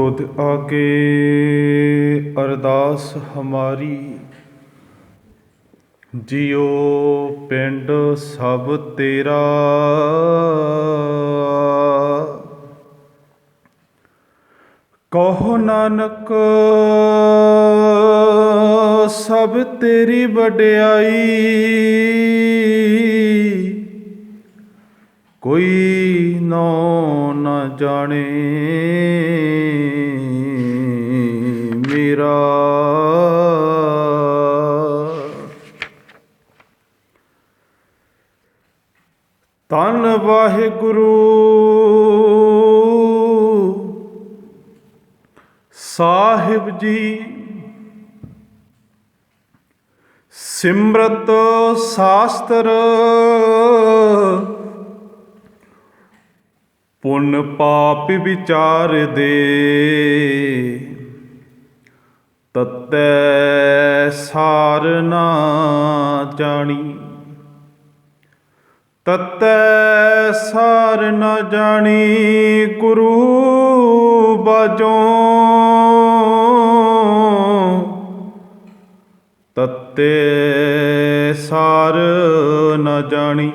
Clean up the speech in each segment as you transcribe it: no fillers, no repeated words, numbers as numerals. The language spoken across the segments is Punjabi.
तुध आके अरदास हमारी, जियो पिंड सब तेरा। कहो नानक सब तेरी वड्याई, कोई नौ न जाने मेरा। धन वाहिगुरु साहिब जी, सिमरत शास्त्र पुण्य पाप विचार दे। तत्तै सार ना जानी, तत्तै सार न जानी गुरु बाजों। तत्ते सार न जानी,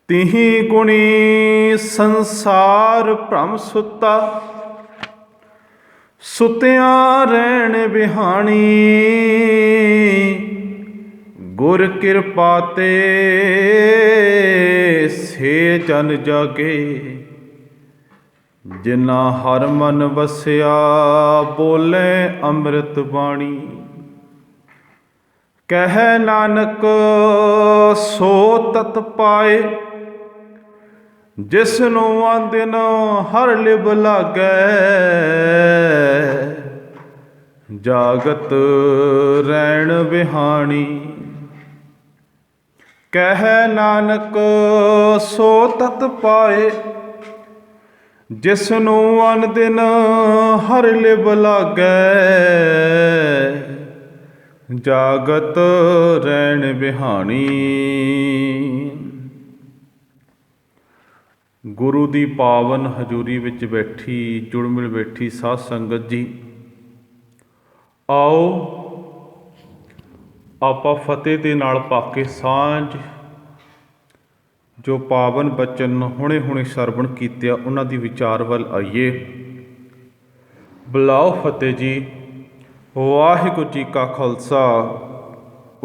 तिहि गुणी संसार भ्रम सुता। सुत्या रहन बिहानी, गुर कृपा ते से जन जागे। जिन्ना हर मन वसिया बोले अमृत बाणी। कह नानक सो तत पाए, जिसनों आंदिन हर लिब लागै। जागत रैण बिहानी, कह नानक सो तत पाए। जिसनों अन दिन हर लिब लागै। जागत रैण बिहानी। गुरु दी पावन हजूरी विच बैठी जुड़ मिल बैठी साध संगत जी, आओ ਆਪਾਂ ਫਤਿਹ ਦੇ ਨਾਲ ਪਾ ਕੇ ਸਾਂਝ ਜੋ ਪਾਵਨ ਬਚਨ ਹੁਣੇ ਹੁਣੇ ਸਰਵਣ ਕੀਤੇ ਉਹਨਾਂ ਦੀ ਵਿਚਾਰ ਵੱਲ ਆਈਏ। ਬੁਲਾਓ ਫਤਿਹ ਜੀ। ਵਾਹਿਗੁਰੂ ਜੀ ਕਾ ਖਾਲਸਾ,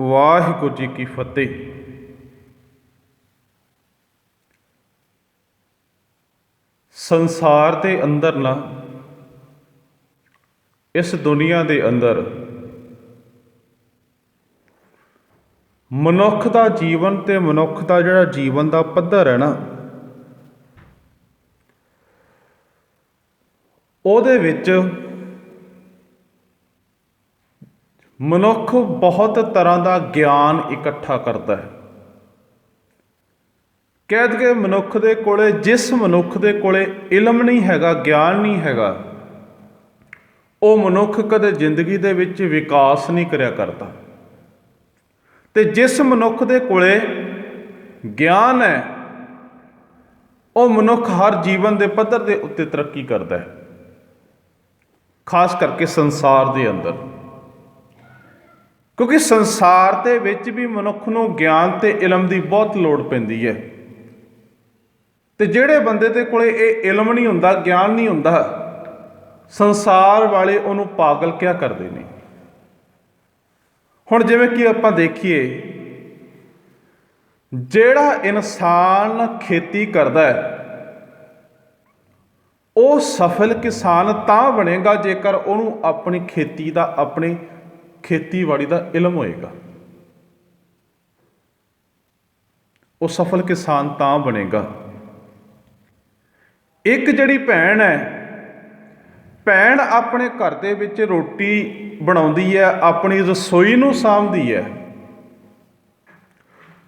ਵਾਹਿਗੁਰੂ ਜੀ ਕੀ ਫਤਿਹ। ਸੰਸਾਰ ਦੇ ਅੰਦਰ ਨਾ, ਇਸ ਦੁਨੀਆ ਦੇ ਅੰਦਰ ਮਨੁੱਖ ਦਾ ਜੀਵਨ ਤੇ ਮਨੁੱਖ ਦਾ ਜਿਹੜਾ ਜੀਵਨ ਦਾ ਪੱਧਰ ਹੈ ਨਾ, ਉਹਦੇ ਵਿੱਚ ਮਨੁੱਖ ਬਹੁਤ ਤਰ੍ਹਾਂ ਦਾ ਗਿਆਨ ਇਕੱਠਾ ਕਰਦਾ ਹੈ। ਕਹਿ ਦਈਏ ਮਨੁੱਖ ਦੇ ਕੋਲੇ, ਜਿਸ ਮਨੁੱਖ ਦੇ ਕੋਲੇ ਇਲਮ ਨਹੀਂ ਹੈਗਾ, ਗਿਆਨ ਨਹੀਂ ਹੈਗਾ, ਉਹ ਮਨੁੱਖ ਕਦੇ ਜ਼ਿੰਦਗੀ ਦੇ ਵਿੱਚ ਵਿਕਾਸ ਨਹੀਂ ਕਰਿਆ ਕਰਦਾ। ਤੇ ਜਿਸ ਮਨੁੱਖ ਦੇ ਕੋਲੇ ਗਿਆਨ ਹੈ, ਉਹ ਮਨੁੱਖ ਹਰ ਜੀਵਨ ਦੇ ਪੱਧਰ ਦੇ ਉੱਤੇ ਤਰੱਕੀ ਕਰਦਾ ਹੈ, ਖਾਸ ਕਰਕੇ ਸੰਸਾਰ ਦੇ ਅੰਦਰ। ਕਿਉਂਕਿ ਸੰਸਾਰ ਦੇ ਵਿੱਚ ਵੀ ਮਨੁੱਖ ਨੂੰ ਗਿਆਨ ਤੇ ਇਲਮ ਦੀ ਬਹੁਤ ਲੋੜ ਪੈਂਦੀ ਹੈ। ਤੇ ਜਿਹੜੇ ਬੰਦੇ ਦੇ ਕੋਲੇ ਇਹ ਇਲਮ ਨਹੀਂ ਹੁੰਦਾ, ਗਿਆਨ ਨਹੀਂ ਹੁੰਦਾ, ਸੰਸਾਰ ਵਾਲੇ ਉਹਨੂੰ ਪਾਗਲ ਕਿਹਾ ਕਰਦੇ ਨੇ। ਹੁਣ ਜਿਵੇਂ ਕਿ ਆਪਾਂ ਦੇਖੀਏ, ਜਿਹੜਾ ਇਨਸਾਨ ਖੇਤੀ ਕਰਦਾ ਹੈ, ਉਹ ਸਫਲ ਕਿਸਾਨ ਤਾਂ ਬਣੇਗਾ ਜੇਕਰ ਉਹਨੂੰ ਆਪਣੀ ਖੇਤੀ ਦਾ, ਆਪਣੀ ਖੇਤੀਬਾੜੀ ਦਾ ਇਲਮ ਹੋਏਗਾ। ਉਹ ਸਫਲ ਕਿਸਾਨ ਤਾਂ ਬਣੇਗਾ। ਇੱਕ ਜਿਹੜੀ ਭੈਣ ਹੈ, ਭੈਣ ਆਪਣੇ ਘਰ ਦੇ ਵਿੱਚ ਰੋਟੀ ਬਣਾਉਂਦੀ ਹੈ, ਆਪਣੀ ਰਸੋਈ ਨੂੰ ਸਾਂਭਦੀ ਹੈ।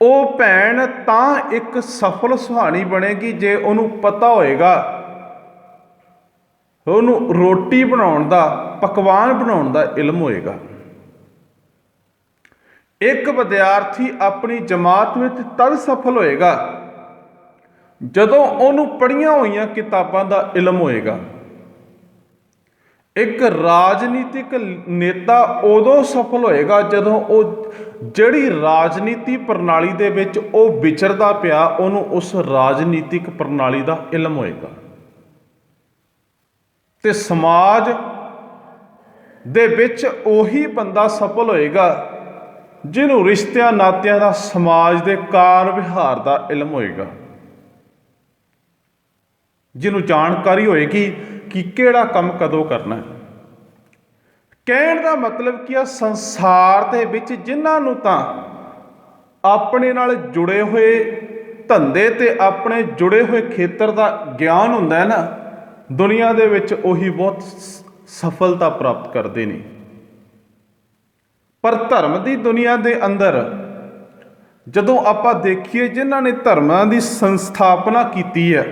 ਉਹ ਭੈਣ ਤਾਂ ਇੱਕ ਸਫਲ ਸੁਹਾਣੀ ਬਣੇਗੀ ਜੇ ਉਹਨੂੰ ਪਤਾ ਹੋਏਗਾ, ਉਹਨੂੰ ਰੋਟੀ ਬਣਾਉਣ ਦਾ, ਪਕਵਾਨ ਬਣਾਉਣ ਦਾ ਇਲਮ ਹੋਏਗਾ। ਇੱਕ ਵਿਦਿਆਰਥੀ ਆਪਣੀ ਜਮਾਤ ਵਿੱਚ ਤਦ ਸਫਲ ਹੋਏਗਾ ਜਦੋਂ ਉਹਨੂੰ ਪੜ੍ਹੀਆਂ ਹੋਈਆਂ ਕਿਤਾਬਾਂ ਦਾ ਇਲਮ ਹੋਏਗਾ। ਇੱਕ ਰਾਜਨੀਤਿਕ ਨੇਤਾ ਉਦੋਂ ਸਫਲ ਹੋਏਗਾ ਜਦੋਂ ਉਹ ਜਿਹੜੀ ਰਾਜਨੀਤੀ ਪ੍ਰਣਾਲੀ ਦੇ ਵਿੱਚ ਉਹ ਵਿਚਰਦਾ ਪਿਆ ਉਹਨੂੰ ਉਸ ਰਾਜਨੀਤਿਕ ਪ੍ਰਣਾਲੀ ਦਾ ਇਲਮ ਹੋਏਗਾ। ਤੇ ਸਮਾਜ ਦੇ ਵਿੱਚ ਉਹੀ ਬੰਦਾ ਸਫਲ ਹੋਏਗਾ ਜਿਹਨੂੰ ਰਿਸ਼ਤਿਆਂ ਨਾਤਿਆਂ ਦਾ, ਸਮਾਜ ਦੇ ਕਾਰ ਵਿਹਾਰ ਦਾ ਇਲਮ ਹੋਏਗਾ, ਜਿਹਨੂੰ ਜਾਣਕਾਰੀ ਹੋਏਗੀ ਕਿ ਕਿਹੜਾ ਕੰਮ ਕਦੋਂ ਕਰਨਾ ਹੈ। ਕਹਿਣ ਦਾ ਮਤਲਬ ਕੀ ਆ, ਸੰਸਾਰ ਦੇ ਵਿੱਚ ਜਿਨ੍ਹਾਂ ਨੂੰ ਤਾਂ ਆਪਣੇ ਨਾਲ ਜੁੜੇ ਹੋਏ ਧੰਦੇ ਤੇ ਆਪਣੇ ਜੁੜੇ ਹੋਏ ਖੇਤਰ ਦਾ ਗਿਆਨ ਹੁੰਦਾ ਹੈ ਨਾ, ਦੁਨੀਆ ਦੇ ਵਿੱਚ ਉਹੀ ਬਹੁਤ ਸਫਲਤਾ ਪ੍ਰਾਪਤ ਕਰਦੇ ਨੇ। ਪਰ ਧਰਮ ਦੀ ਦੁਨੀਆ ਦੇ ਅੰਦਰ ਜਦੋਂ ਆਪਾਂ ਦੇਖੀਏ, ਜਿਨ੍ਹਾਂ ਨੇ ਧਰਮਾਂ ਦੀ ਸੰਸਥਾਪਨਾ ਕੀਤੀ ਹੈ,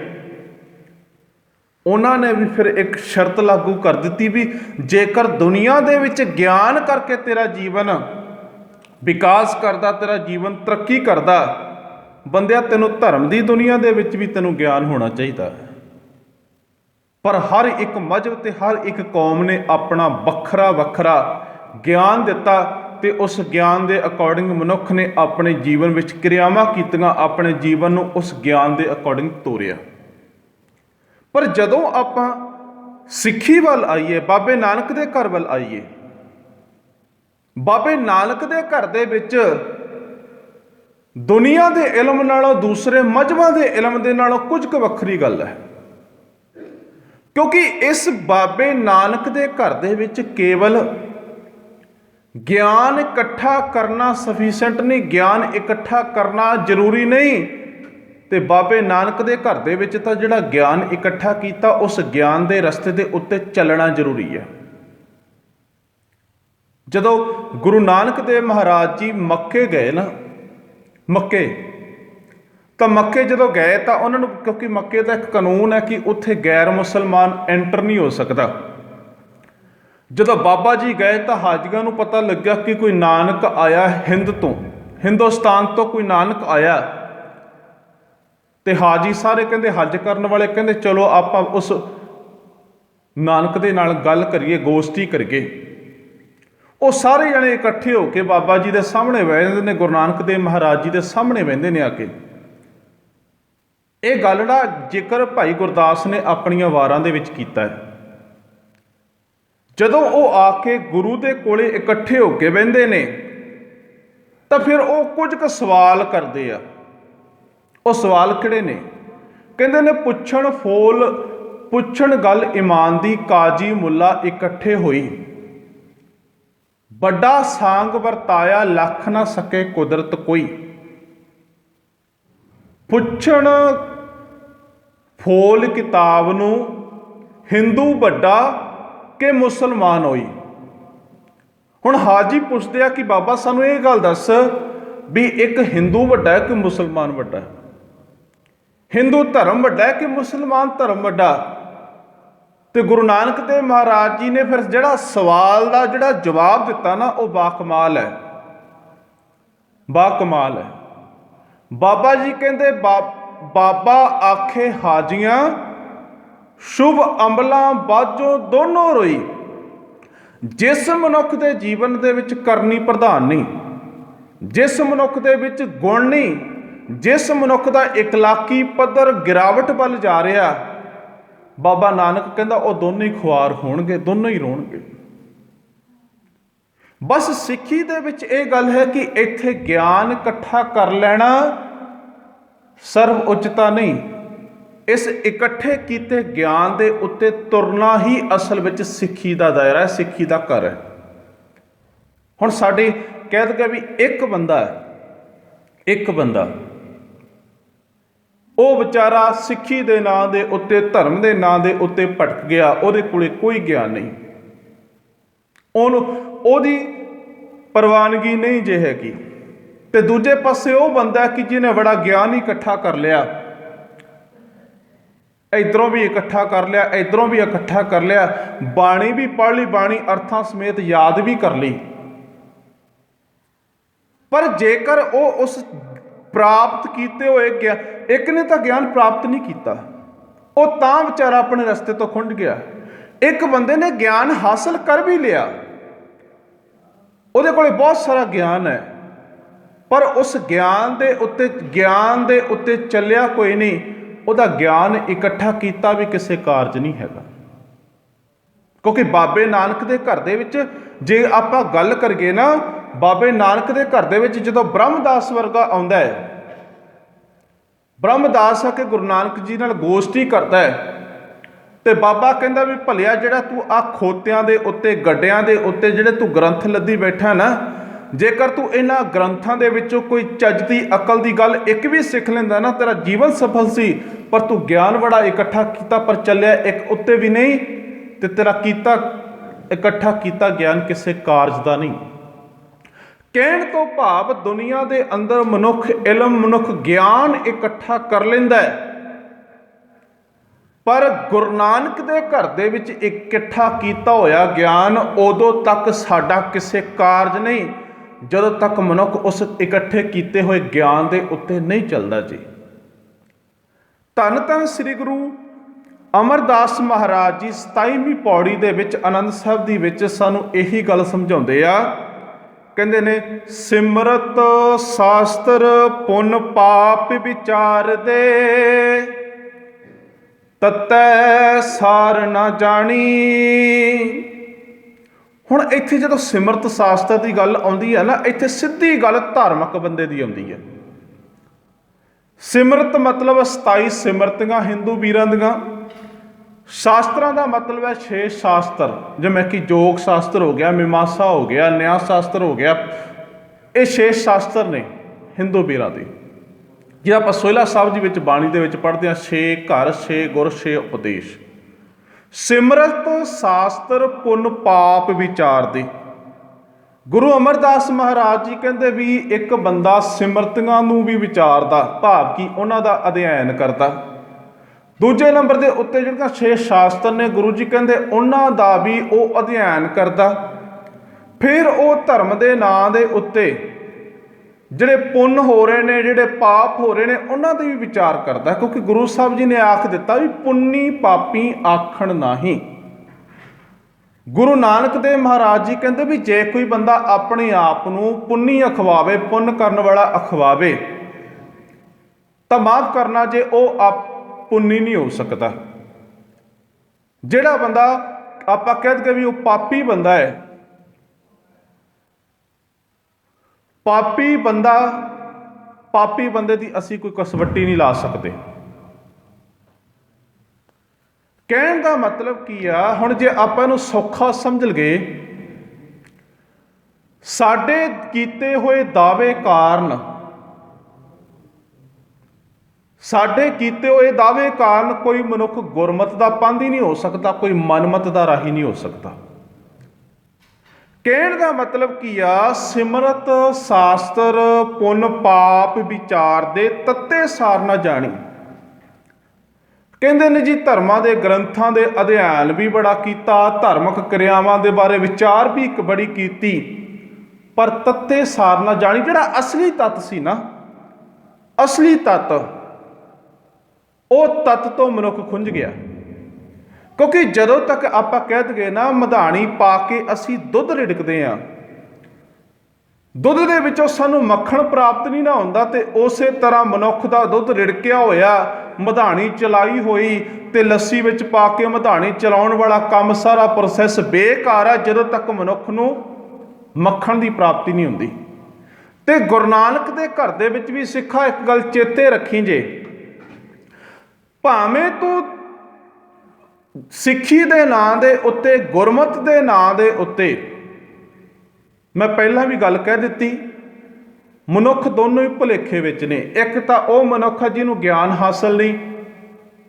ਉਹਨਾਂ ਨੇ ਵੀ ਫਿਰ ਇੱਕ ਸ਼ਰਤ ਲਾਗੂ ਕਰ ਦਿੱਤੀ ਵੀ ਜੇਕਰ ਦੁਨੀਆ ਦੇ ਵਿੱਚ ਗਿਆਨ ਕਰਕੇ ਤੇਰਾ ਜੀਵਨ ਵਿਕਾਸ ਕਰਦਾ, ਤੇਰਾ ਜੀਵਨ ਤਰੱਕੀ ਕਰਦਾ, ਬੰਦਿਆ ਤੈਨੂੰ ਧਰਮ ਦੀ ਦੁਨੀਆ ਦੇ ਵਿੱਚ ਵੀ ਤੈਨੂੰ ਗਿਆਨ ਹੋਣਾ ਚਾਹੀਦਾ। ਪਰ ਹਰ ਇੱਕ ਮਜ਼ਹਬ ਤੇ ਹਰ ਇੱਕ ਕੌਮ ਨੇ ਆਪਣਾ ਵੱਖਰਾ ਵੱਖਰਾ ਗਿਆਨ ਦਿੱਤਾ ਤੇ ਉਸ ਗਿਆਨ ਦੇ ਅਕੋਰਡਿੰਗ ਮਨੁੱਖ ਨੇ ਆਪਣੇ ਜੀਵਨ ਵਿੱਚ ਕਿਰਿਆਵਾਂ ਕੀਤੀਆਂ, ਆਪਣੇ ਜੀਵਨ ਨੂੰ ਉਸ ਗਿਆਨ ਦੇ ਅਕੋਰਡਿੰਗ ਤੋਰਿਆ। ਪਰ ਜਦੋਂ ਆਪਾਂ ਸਿੱਖੀ ਵੱਲ ਆਈਏ, ਬਾਬੇ ਨਾਨਕ ਦੇ ਘਰ ਵੱਲ ਆਈਏ, ਬਾਬੇ ਨਾਨਕ ਦੇ ਘਰ ਦੇ ਵਿੱਚ ਦੁਨੀਆ ਦੇ ਇਲਮ ਨਾਲੋਂ, ਦੂਸਰੇ ਮਜ਼ਹਬਾਂ ਦੇ ਇਲਮ ਦੇ ਨਾਲੋਂ ਕੁਝ ਕੁ ਵੱਖਰੀ ਗੱਲ ਹੈ। ਕਿਉਂਕਿ ਇਸ ਬਾਬੇ ਨਾਨਕ ਦੇ ਘਰ ਦੇ ਵਿੱਚ ਕੇਵਲ ਗਿਆਨ ਇਕੱਠਾ ਕਰਨਾ ਸਫੀਸ਼ੀਐਂਟ ਨਹੀਂ, ਗਿਆਨ ਇਕੱਠਾ ਕਰਨਾ ਜ਼ਰੂਰੀ ਨਹੀਂ। ਤੇ ਬਾਬੇ ਨਾਨਕ ਦੇ ਘਰ ਦੇ ਵਿੱਚ ਤਾਂ ਜਿਹੜਾ ਗਿਆਨ ਇਕੱਠਾ ਕੀਤਾ, ਉਸ ਗਿਆਨ ਦੇ ਰਸਤੇ ਦੇ ਉੱਤੇ ਚੱਲਣਾ ਜ਼ਰੂਰੀ ਹੈ। ਜਦੋਂ ਗੁਰੂ ਨਾਨਕ ਦੇਵ ਮਹਾਰਾਜ ਜੀ ਮੱਕੇ ਗਏ ਨਾ, ਮੱਕੇ ਜਦੋਂ ਗਏ ਤਾਂ ਉਹਨਾਂ ਨੂੰ, ਕਿਉਂਕਿ ਮੱਕੇ ਦਾ ਇੱਕ ਕਾਨੂੰਨ ਹੈ ਕਿ ਉੱਥੇ ਗੈਰ ਮੁਸਲਮਾਨ ਐਂਟਰ ਨਹੀਂ ਹੋ ਸਕਦਾ। ਜਦੋਂ ਬਾਬਾ ਜੀ ਗਏ ਤਾਂ ਹਾਜੀਆਂ ਨੂੰ ਪਤਾ ਲੱਗਿਆ ਕਿ ਕੋਈ ਨਾਨਕ ਆਇਆ ਹਿੰਦੁਸਤਾਨ ਤੋਂ ਕੋਈ ਨਾਨਕ ਆਇਆ। ਤੇ ਹਾਜੀ ਸਾਰੇ ਕਹਿੰਦੇ, ਹੱਜ ਕਰਨ ਵਾਲੇ ਕਹਿੰਦੇ ਚਲੋ ਆਪਾਂ ਉਸ ਨਾਨਕ ਦੇ ਨਾਲ ਗੱਲ ਕਰੀਏ, ਗੋਸ਼ਟੀ ਕਰੀਏ। ਉਹ ਸਾਰੇ ਜਣੇ ਇਕੱਠੇ ਹੋ ਕੇ ਬਾਬਾ ਜੀ ਦੇ ਸਾਹਮਣੇ ਬਹਿੰਦੇ ਨੇ, ਗੁਰੂ ਨਾਨਕ ਦੇਵ ਮਹਾਰਾਜ ਜੀ ਦੇ ਸਾਹਮਣੇ ਬਹਿੰਦੇ ਨੇ ਆ ਕੇ। ਇਹ ਗੱਲ ਦਾ ਜ਼ਿਕਰ ਭਾਈ ਗੁਰਦਾਸ ਨੇ ਆਪਣੀਆਂ ਵਾਰਾਂ ਦੇ ਵਿੱਚ ਕੀਤਾ ਹੈ। ਜਦੋਂ ਉਹ ਆ ਕੇ ਗੁਰੂ ਦੇ ਕੋਲੇ ਇਕੱਠੇ ਹੋ ਕੇ ਬਹਿੰਦੇ ਨੇ ਤਾਂ ਫਿਰ ਉਹ ਕੁਝ ਕੁ ਸਵਾਲ ਕਰਦੇ ਆ। ਉਹ ਸਵਾਲ ਕਿਹੜੇ ਨੇ? ਕਹਿੰਦੇ ਨੇ, ਪੁੱਛਣ ਗੱਲ ਇਮਾਨ ਦੀ, ਕਾਜੀ ਮੁੱਲਾ ਇਕੱਠੇ ਹੋਈ, ਵੱਡਾ ਸਾਂਗ ਵਰਤਾਇਆ, ਲੱਖ ਨਾ ਸਕੇ ਕੁਦਰਤ ਕੋਈ। ਪੁੱਛਣ ਫੋਲ ਕਿਤਾਬ ਨੂੰ, ਹਿੰਦੂ ਵੱਡਾ ਕਿ ਮੁਸਲਮਾਨ ਹੋਈ। ਹੁਣ ਹਾਜੀ ਪੁੱਛਦੇ ਆ ਕਿ ਬਾਬਾ ਸਾਨੂੰ ਇਹ ਗੱਲ ਦੱਸ ਵੀ ਇੱਕ ਹਿੰਦੂ ਵੱਡਾ ਹੈ ਕਿ ਮੁਸਲਮਾਨ ਵੱਡਾ ਹੈ, ਹਿੰਦੂ ਧਰਮ ਵੱਡਾ ਹੈ ਕਿ ਮੁਸਲਮਾਨ ਧਰਮ ਵੱਡਾ। ਤੇ ਗੁਰੂ ਨਾਨਕ ਦੇਵ ਮਹਾਰਾਜ ਜੀ ਨੇ ਫਿਰ ਜਿਹੜਾ ਸਵਾਲ ਦਾ ਜਿਹੜਾ ਜਵਾਬ ਦਿੱਤਾ ਨਾ, ਉਹ ਬਾਕਮਾਲ ਹੈ, ਬਾਕਮਾਲ ਹੈ। ਬਾਬਾ ਜੀ ਕਹਿੰਦੇ, ਬਾਬਾ ਆਖੇ ਹਾਜੀਆਂ, ਸ਼ੁਭ ਅਮਲਾਂ ਬਾਝੋਂ ਦੋਨੋਂ ਰੋਈ। ਜਿਸ ਮਨੁੱਖ ਦੇ ਜੀਵਨ ਦੇ ਵਿੱਚ ਕਰਨੀ ਪ੍ਰਧਾਨ ਨਹੀਂ, ਜਿਸ ਮਨੁੱਖ ਦੇ ਵਿੱਚ ਗੁਣ ਨਹੀਂ, ਜਿਸ ਮਨੁੱਖ ਦਾ ਇਖਲਾਕੀ ਪੱਧਰ ਗਿਰਾਵਟ ਵੱਲ ਜਾ ਰਿਹਾ, ਬਾਬਾ ਨਾਨਕ ਕਹਿੰਦਾ ਉਹ ਦੋਨੋਂ ਹੀ ਖੁਆਰ ਹੋਣਗੇ, ਦੋਨੋਂ ਹੀ ਰੋਣਗੇ। ਬਸ ਸਿੱਖੀ ਦੇ ਵਿੱਚ ਇਹ ਗੱਲ ਹੈ ਕਿ ਇੱਥੇ ਗਿਆਨ ਇਕੱਠਾ ਕਰ ਲੈਣਾ ਸਰਵ ਉੱਚਤਾ ਨਹੀਂ, ਇਸ ਇਕੱਠੇ ਕੀਤੇ ਗਿਆਨ ਦੇ ਉੱਤੇ ਤੁਰਨਾ ਹੀ ਅਸਲ ਵਿੱਚ ਸਿੱਖੀ ਦਾ ਦਾਇਰਾ ਹੈ, ਸਿੱਖੀ ਦਾ ਘਰ ਹੈ। ਹੁਣ ਸਾਡੇ ਕਹਿ ਦਈਏ ਵੀ ਇੱਕ ਬੰਦਾ ਉਹ ਵਿਚਾਰਾ ਸਿੱਖੀ ਦੇ ਨਾਂ ਦੇ ਉੱਤੇ, ਧਰਮ ਦੇ ਨਾਂ ਦੇ ਉੱਤੇ ਭਟਕ ਗਿਆ, ਉਹਦੇ ਕੋਲੇ ਕੋਈ ਗਿਆਨ ਨਹੀਂ, ਉਹਦੀ ਪ੍ਰਵਾਨਗੀ ਨਹੀਂ ਜੇ ਹੈਗੀ। ਤੇ ਦੂਜੇ ਪਾਸੇ ਉਹ ਬੰਦਾ ਕਿ ਜਿਹਨੇ ਬੜਾ ਗਿਆਨ ਹੀ ਇਕੱਠਾ ਕਰ ਲਿਆ, ਇੱਧਰੋਂ ਵੀ ਇਕੱਠਾ ਕਰ ਲਿਆ, ਇੱਧਰੋਂ ਵੀ ਇਕੱਠਾ ਕਰ ਲਿਆ, ਬਾਣੀ ਵੀ ਪੜ੍ਹ ਲਈ, ਬਾਣੀ ਅਰਥਾਂ ਸਮੇਤ ਯਾਦ ਵੀ ਕਰ ਲਈ। ਪਰ ਜੇਕਰ ਉਹ ਉਸ ਪ੍ਰਾਪਤ ਕੀਤੇ ਹੋਏ ਗਿਆ, ਇੱਕ ਨੇ ਤਾਂ ਗਿਆਨ ਪ੍ਰਾਪਤ ਨਹੀਂ ਕੀਤਾ, ਉਹ ਤਾਂ ਵਿਚਾਰਾ ਆਪਣੇ ਰਸਤੇ ਤੋਂ ਖੁੰਝ ਗਿਆ। ਇੱਕ ਬੰਦੇ ਨੇ ਗਿਆਨ ਹਾਸਲ ਕਰ ਵੀ ਲਿਆ, ਉਹਦੇ ਕੋਲੇ ਬਹੁਤ ਸਾਰਾ ਗਿਆਨ ਹੈ, ਪਰ ਉਸ ਗਿਆਨ ਦੇ ਉੱਤੇ ਚੱਲਿਆ ਕੋਈ ਨਹੀਂ। ਉਹਦਾ ਗਿਆਨ ਇਕੱਠਾ ਕੀਤਾ ਵੀ ਕਿਸੇ ਕਾਰਜ ਨਹੀਂ ਹੈਗਾ। ਕਿਉਂਕਿ ਬਾਬੇ ਨਾਨਕ ਦੇ ਘਰ ਦੇ ਵਿੱਚ ਜੇ ਆਪਾਂ ਗੱਲ ਕਰੀਏ ਨਾ, ਬਾਬੇ ਨਾਨਕ ਦੇ ਘਰ ਦੇ ਵਿੱਚ ਜਦੋਂ ਬ੍ਰਹਮਦਾਸ ਵਰਗਾ ਆਉਂਦਾ ਹੈ, ਬ੍ਰਹਮਦਾਸ ਆ ਕੇ ਗੁਰੂ ਨਾਨਕ ਜੀ ਨਾਲ ਗੋਸ਼ਟੀ ਕਰਦਾ ਹੈ, ਤੇ ਬਾਬਾ ਕਹਿੰਦਾ ਵੀ ਭਲਿਆ ਜਿਹੜਾ ਤੂੰ ਆ ਖੋਤਿਆਂ ਦੇ ਉੱਤੇ, ਗੱਡਿਆਂ ਦੇ ਉੱਤੇ ਜਿਹੜੇ ਤੂੰ ਗ੍ਰੰਥ ਲੱਦੀ ਬੈਠਾ ਨਾ, ਜੇਕਰ ਤੂੰ ਇਹਨਾਂ ਗ੍ਰੰਥਾਂ ਦੇ ਵਿੱਚੋਂ ਕੋਈ ਚੱਜ ਦੀ ਅਕਲ ਦੀ ਗੱਲ ਇੱਕ ਵੀ ਸਿੱਖ ਲੈਂਦਾ ਨਾ, ਤੇਰਾ ਜੀਵਨ ਸਫਲ ਸੀ। ਪਰ ਤੂੰ ਗਿਆਨ ਬੜਾ ਇਕੱਠਾ ਕੀਤਾ ਪਰ ਚੱਲਿਆ ਇੱਕ ਉੱਤੇ ਵੀ ਨਹੀਂ, ਤੇ ਤੇਰਾ ਇਕੱਠਾ ਕੀਤਾ ਗਿਆਨ ਕਿਸੇ ਕਾਰਜ ਦਾ ਨਹੀਂ। ਕਹਿਣ ਤੋਂ ਭਾਵ ਦੁਨੀਆ ਦੇ ਅੰਦਰ ਮਨੁੱਖ ਇਲਮ, ਮਨੁੱਖ ਗਿਆਨ ਇਕੱਠਾ ਕਰ ਲੈਂਦਾ ਹੈ, ਪਰ ਗੁਰੂ ਨਾਨਕ ਦੇ ਘਰ ਦੇ ਵਿੱਚ ਇਕੱਠਾ ਕੀਤਾ ਹੋਇਆ ਗਿਆਨ ਉਦੋਂ ਤੱਕ ਸਾਡਾ ਕਿਸੇ ਕਾਰਜ ਨਹੀਂ, ਜਦੋਂ ਤੱਕ ਮਨੁੱਖ ਉਸ ਇਕੱਠੇ ਕੀਤੇ ਹੋਏ ਗਿਆਨ ਦੇ ਉੱਤੇ ਨਹੀਂ ਚੱਲਦਾ ਜੀ। ਧੰਨ ਧੰਨ ਸ੍ਰੀ ਗੁਰੂ ਅਮਰਦਾਸ ਮਹਾਰਾਜ ਜੀ 27ਵੀਂ ਪੌੜੀ ਦੇ ਵਿੱਚ ਆਨੰਦ ਸਾਹਿਬ ਦੀ ਵਿੱਚ ਸਾਨੂੰ ਇਹੀ ਗੱਲ ਸਮਝਾਉਂਦੇ ਆ। ਕਹਿੰਦੇ ਨੇ, ਸਿਮਰਤ ਸ਼ਾਸਤਰ ਪੁੰਨ ਪਾਪ ਵਿਚਾਰ ਦੇ, ਤਤੈ ਸਾਰ ਨਾ ਜਾਣੀ। ਹੁਣ ਇੱਥੇ ਜਦੋਂ ਸਿਮਰਤ ਸ਼ਾਸਤਰ ਦੀ ਗੱਲ ਆਉਂਦੀ ਹੈ ਨਾ, ਇੱਥੇ ਸਿੱਧੀ ਗੱਲ ਧਾਰਮਿਕ ਬੰਦੇ ਦੀ ਆਉਂਦੀ ਹੈ। ਸਿਮਰਤ ਮਤਲਬ 27 ਸਿਮਰਤੀਆਂ ਹਿੰਦੂ ਵੀਰਾਂ ਦੀਆਂ। ਸ਼ਾਸਤਰਾਂ ਦਾ ਮਤਲਬ ਹੈ 6 ਸ਼ਾਸਤਰ, ਜਿਵੇਂ ਕਿ ਯੋਗ ਸ਼ਾਸਤਰ ਹੋ ਗਿਆ, ਮੀਮਾਂਸਾ ਹੋ ਗਿਆ, ਨਿਆਂ ਸ਼ਾਸਤਰ ਹੋ ਗਿਆ। ਇਹ 6 ਸ਼ਾਸਤਰ ਨੇ ਹਿੰਦੂ ਵੀਰਾਂ ਦੇ। ਜੇ ਆਪਾਂ ਸੋਹਿਲਾ ਸਾਹਿਬ ਜੀ ਵਿੱਚ ਬਾਣੀ ਦੇ ਵਿੱਚ ਪੜ੍ਹਦੇ ਹਾਂ, 6 ਘਰ, 6 ਗੁਰ, 6 ਉਪਦੇਸ਼। ਸਿਮਰਤ ਸ਼ਾਸਤਰ ਪੁੰਨ ਪਾਪ ਵਿਚਾਰ ਦੇ। ਗੁਰੂ ਅਮਰਦਾਸ ਮਹਾਰਾਜ ਜੀ ਕਹਿੰਦੇ ਵੀ ਇੱਕ ਬੰਦਾ ਸਿਮਰਤੀਆਂ ਨੂੰ ਵੀ ਵਿਚਾਰਦਾ, ਭਾਵ ਕਿ ਉਹਨਾਂ ਦਾ ਅਧਿਐਨ ਕਰਦਾ। ਦੂਜੇ ਨੰਬਰ ਦੇ ਉੱਤੇ ਜਿਹੜੀਆਂ 6 ਸ਼ਾਸਤਰ ਨੇ, ਗੁਰੂ ਜੀ ਕਹਿੰਦੇ ਉਹਨਾਂ ਦਾ ਵੀ ਉਹ ਅਧਿਐਨ ਕਰਦਾ। ਫਿਰ ਉਹ ਧਰਮ ਦੇ ਨਾਂ ਦੇ ਉੱਤੇ ਜਿਹੜੇ ਪੁੰਨ ਹੋ ਰਹੇ ਨੇ, ਜਿਹੜੇ ਪਾਪ ਹੋ ਰਹੇ ਨੇ, ਉਹਨਾਂ ਦੇ ਵੀ ਵਿਚਾਰ ਕਰਦਾ। ਕਿਉਂਕਿ ਗੁਰੂ ਸਾਹਿਬ ਜੀ ਨੇ ਆਖ ਦਿੱਤਾ ਵੀ ਪੁੰਨੀ ਪਾਪੀ ਆਖਣ ਨਾਹੀਂ। ਗੁਰੂ ਨਾਨਕ ਦੇਵ ਮਹਾਰਾਜ ਜੀ ਕਹਿੰਦੇ ਵੀ ਜੇ ਕੋਈ ਬੰਦਾ ਆਪਣੇ ਆਪ ਨੂੰ ਪੁੰਨੀ ਅਖਵਾਵੇ, ਪੁੰਨ ਕਰਨ ਵਾਲਾ ਅਖਵਾਵੇ, ਤਾਂ ਮਾਫ ਕਰਨਾ ਜੇ ਉਹ ਪੁੰਨੀ ਨਹੀਂ ਹੋ ਸਕਦਾ। ਜਿਹੜਾ ਬੰਦਾ ਆਪਾਂ ਕਹਿ ਦਈਏ ਵੀ ਉਹ ਪਾਪੀ ਬੰਦਾ ਹੈ, ਪਾਪੀ ਬੰਦੇ ਦੀ ਅਸੀਂ ਕੋਈ ਕਸਵੱਟੀ ਨਹੀਂ ਲਾ ਸਕਦੇ। ਕਹਿਣ ਦਾ ਮਤਲਬ ਕੀ ਆ, ਹੁਣ ਜੇ ਆਪਾਂ ਇਹਨੂੰ ਸੌਖਾ ਸਮਝ ਲਈਏ, ਸਾਡੇ ਕੀਤੇ ਹੋਏ ਦਾਅਵੇ ਕਾਰਨ, ਕੋਈ ਮਨੁੱਖ ਗੁਰਮਤ ਦਾ ਪਾਂਧੀ ਨਹੀਂ ਹੋ ਸਕਦਾ, ਕੋਈ ਮਨਮਤ ਦਾ ਰਾਹੀ ਨਹੀਂ ਹੋ ਸਕਦਾ। ਕਹਿਣ ਦਾ ਮਤਲਬ ਕੀ ਆ, ਸਿਮਰਤ ਸ਼ਾਸਤਰ ਪੁੰਨ ਪਾਪ ਵਿਚਾਰ ਦੇ, ਤੱਤੇ ਸਾਰ ਨਾ ਜਾਣੀ। ਕਹਿੰਦੇ ਨੇ ਜੀ ਧਰਮਾਂ ਦੇ ਗ੍ਰੰਥਾਂ ਦੇ ਅਧਿਐਨ ਵੀ ਬੜਾ ਕੀਤਾ, ਧਾਰਮਿਕ ਕਿਰਿਆਵਾਂ ਦੇ ਬਾਰੇ ਵਿਚਾਰ ਵੀ ਇੱਕ ਬੜੀ ਕੀਤੀ, ਪਰ ਤੱਤੇ ਸਾਰ ਨਾ ਜਾਣੀ। ਜਿਹੜਾ ਅਸਲੀ ਤੱਤ ਸੀ ਨਾ, ਅਸਲੀ ਤੱਤ, ਉਹ ਤੱਤ ਤੋਂ ਮਨੁੱਖ ਖੁੰਝ ਗਿਆ। ਕਿਉਂਕਿ ਜਦੋਂ ਤੱਕ ਆਪਾਂ ਕਹਿ ਦਈਏ ਨਾ, ਮਧਾਣੀ ਪਾ ਕੇ ਅਸੀਂ ਦੁੱਧ ਰਿੜਕਦੇ ਹਾਂ, ਦੁੱਧ ਦੇ ਵਿੱਚੋਂ ਸਾਨੂੰ ਮੱਖਣ ਪ੍ਰਾਪਤ ਨਹੀਂ ਨਾ ਹੁੰਦਾ, ਤੇ ਉਸੇ ਤਰ੍ਹਾਂ ਮਨੁੱਖ ਦਾ ਦੁੱਧ ਰਿੜਕਿਆ ਹੋਇਆ, ਮਧਾਣੀ ਚਲਾਈ ਹੋਈ ਤੇ ਲੱਸੀ ਵਿੱਚ ਪਾ ਕੇ ਮਧਾਣੀ ਚਲਾਉਣ ਵਾਲਾ ਕੰਮ, ਸਾਰਾ ਪ੍ਰੋਸੈਸ ਬੇਕਾਰ ਹੈ ਜਦੋਂ ਤੱਕ ਮਨੁੱਖ ਨੂੰ ਮੱਖਣ ਦੀ ਪ੍ਰਾਪਤੀ ਨਹੀਂ ਹੁੰਦੀ। ਤੇ ਗੁਰੂ ਨਾਨਕ ਦੇ ਘਰ ਦੇ ਵਿੱਚ ਵੀ ਸਿੱਖਾ ਇੱਕ ਗੱਲ ਚੇਤੇ ਰੱਖੀ ਜੇ, ਭਾਵੇਂ ਤੂੰ ਸਿੱਖੀ ਦੇ ਨਾਂ ਦੇ ਉੱਤੇ, ਗੁਰਮਤ ਦੇ ਨਾਂ ਦੇ ਉੱਤੇ, ਮੈਂ ਪਹਿਲਾਂ ਵੀ ਗੱਲ ਕਹਿ ਦਿੱਤੀ, ਮਨੁੱਖ ਦੋਨੋਂ ਹੀ ਭੁਲੇਖੇ ਵਿੱਚ ਨੇ। ਇੱਕ ਤਾਂ ਉਹ ਮਨੁੱਖ ਜਿਹਨੂੰ ਗਿਆਨ ਹਾਸਲ ਨਹੀਂ,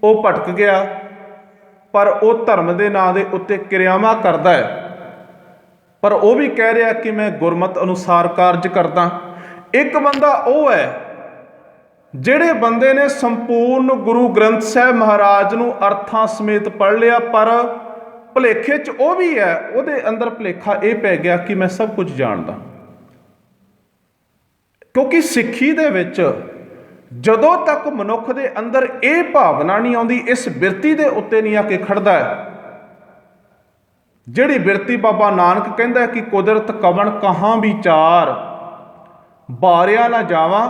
ਉਹ ਭਟਕ ਗਿਆ, ਪਰ ਉਹ ਧਰਮ ਦੇ ਨਾਂ ਦੇ ਉੱਤੇ ਕਿਰਿਆਵਾਂ ਕਰਦਾ ਹੈ, ਪਰ ਉਹ ਵੀ ਕਹਿ ਰਿਹਾ ਕਿ ਮੈਂ ਗੁਰਮਤ ਅਨੁਸਾਰ ਕਾਰਜ ਕਰਦਾ। ਇੱਕ ਬੰਦਾ ਉਹ ਹੈ ਜਿਹੜੇ ਬੰਦੇ ਨੇ ਸੰਪੂਰਨ ਗੁਰੂ ਗ੍ਰੰਥ ਸਾਹਿਬ ਮਹਾਰਾਜ ਨੂੰ ਅਰਥਾਂ ਸਮੇਤ ਪੜ੍ਹ ਲਿਆ, ਪਰ ਭੁਲੇਖੇ 'ਚ ਉਹ ਵੀ ਹੈ, ਉਹਦੇ ਅੰਦਰ ਭੁਲੇਖਾ ਇਹ ਪੈ ਗਿਆ ਕਿ ਮੈਂ ਸਭ ਕੁਝ ਜਾਣਦਾ। ਕਿਉਂਕਿ ਸਿੱਖੀ ਦੇ ਵਿੱਚ ਜਦੋਂ ਤੱਕ ਮਨੁੱਖ ਦੇ ਅੰਦਰ ਇਹ ਭਾਵਨਾ ਨਹੀਂ ਆਉਂਦੀ, ਇਸ ਬਿਰਤੀ ਦੇ ਉੱਤੇ ਨਹੀਂ ਆ ਕੇ ਖੜਦਾ ਹੈ, ਜਿਹੜੀ ਬਿਰਤੀ ਬਾਬਾ ਨਾਨਕ ਕਹਿੰਦਾ ਕਿ ਕੁਦਰਤ ਕਵਣ ਕਹਾਂ ਵਿਚਾਰ, ਬਾਰਿਆ ਨਾ ਜਾਵਾਂ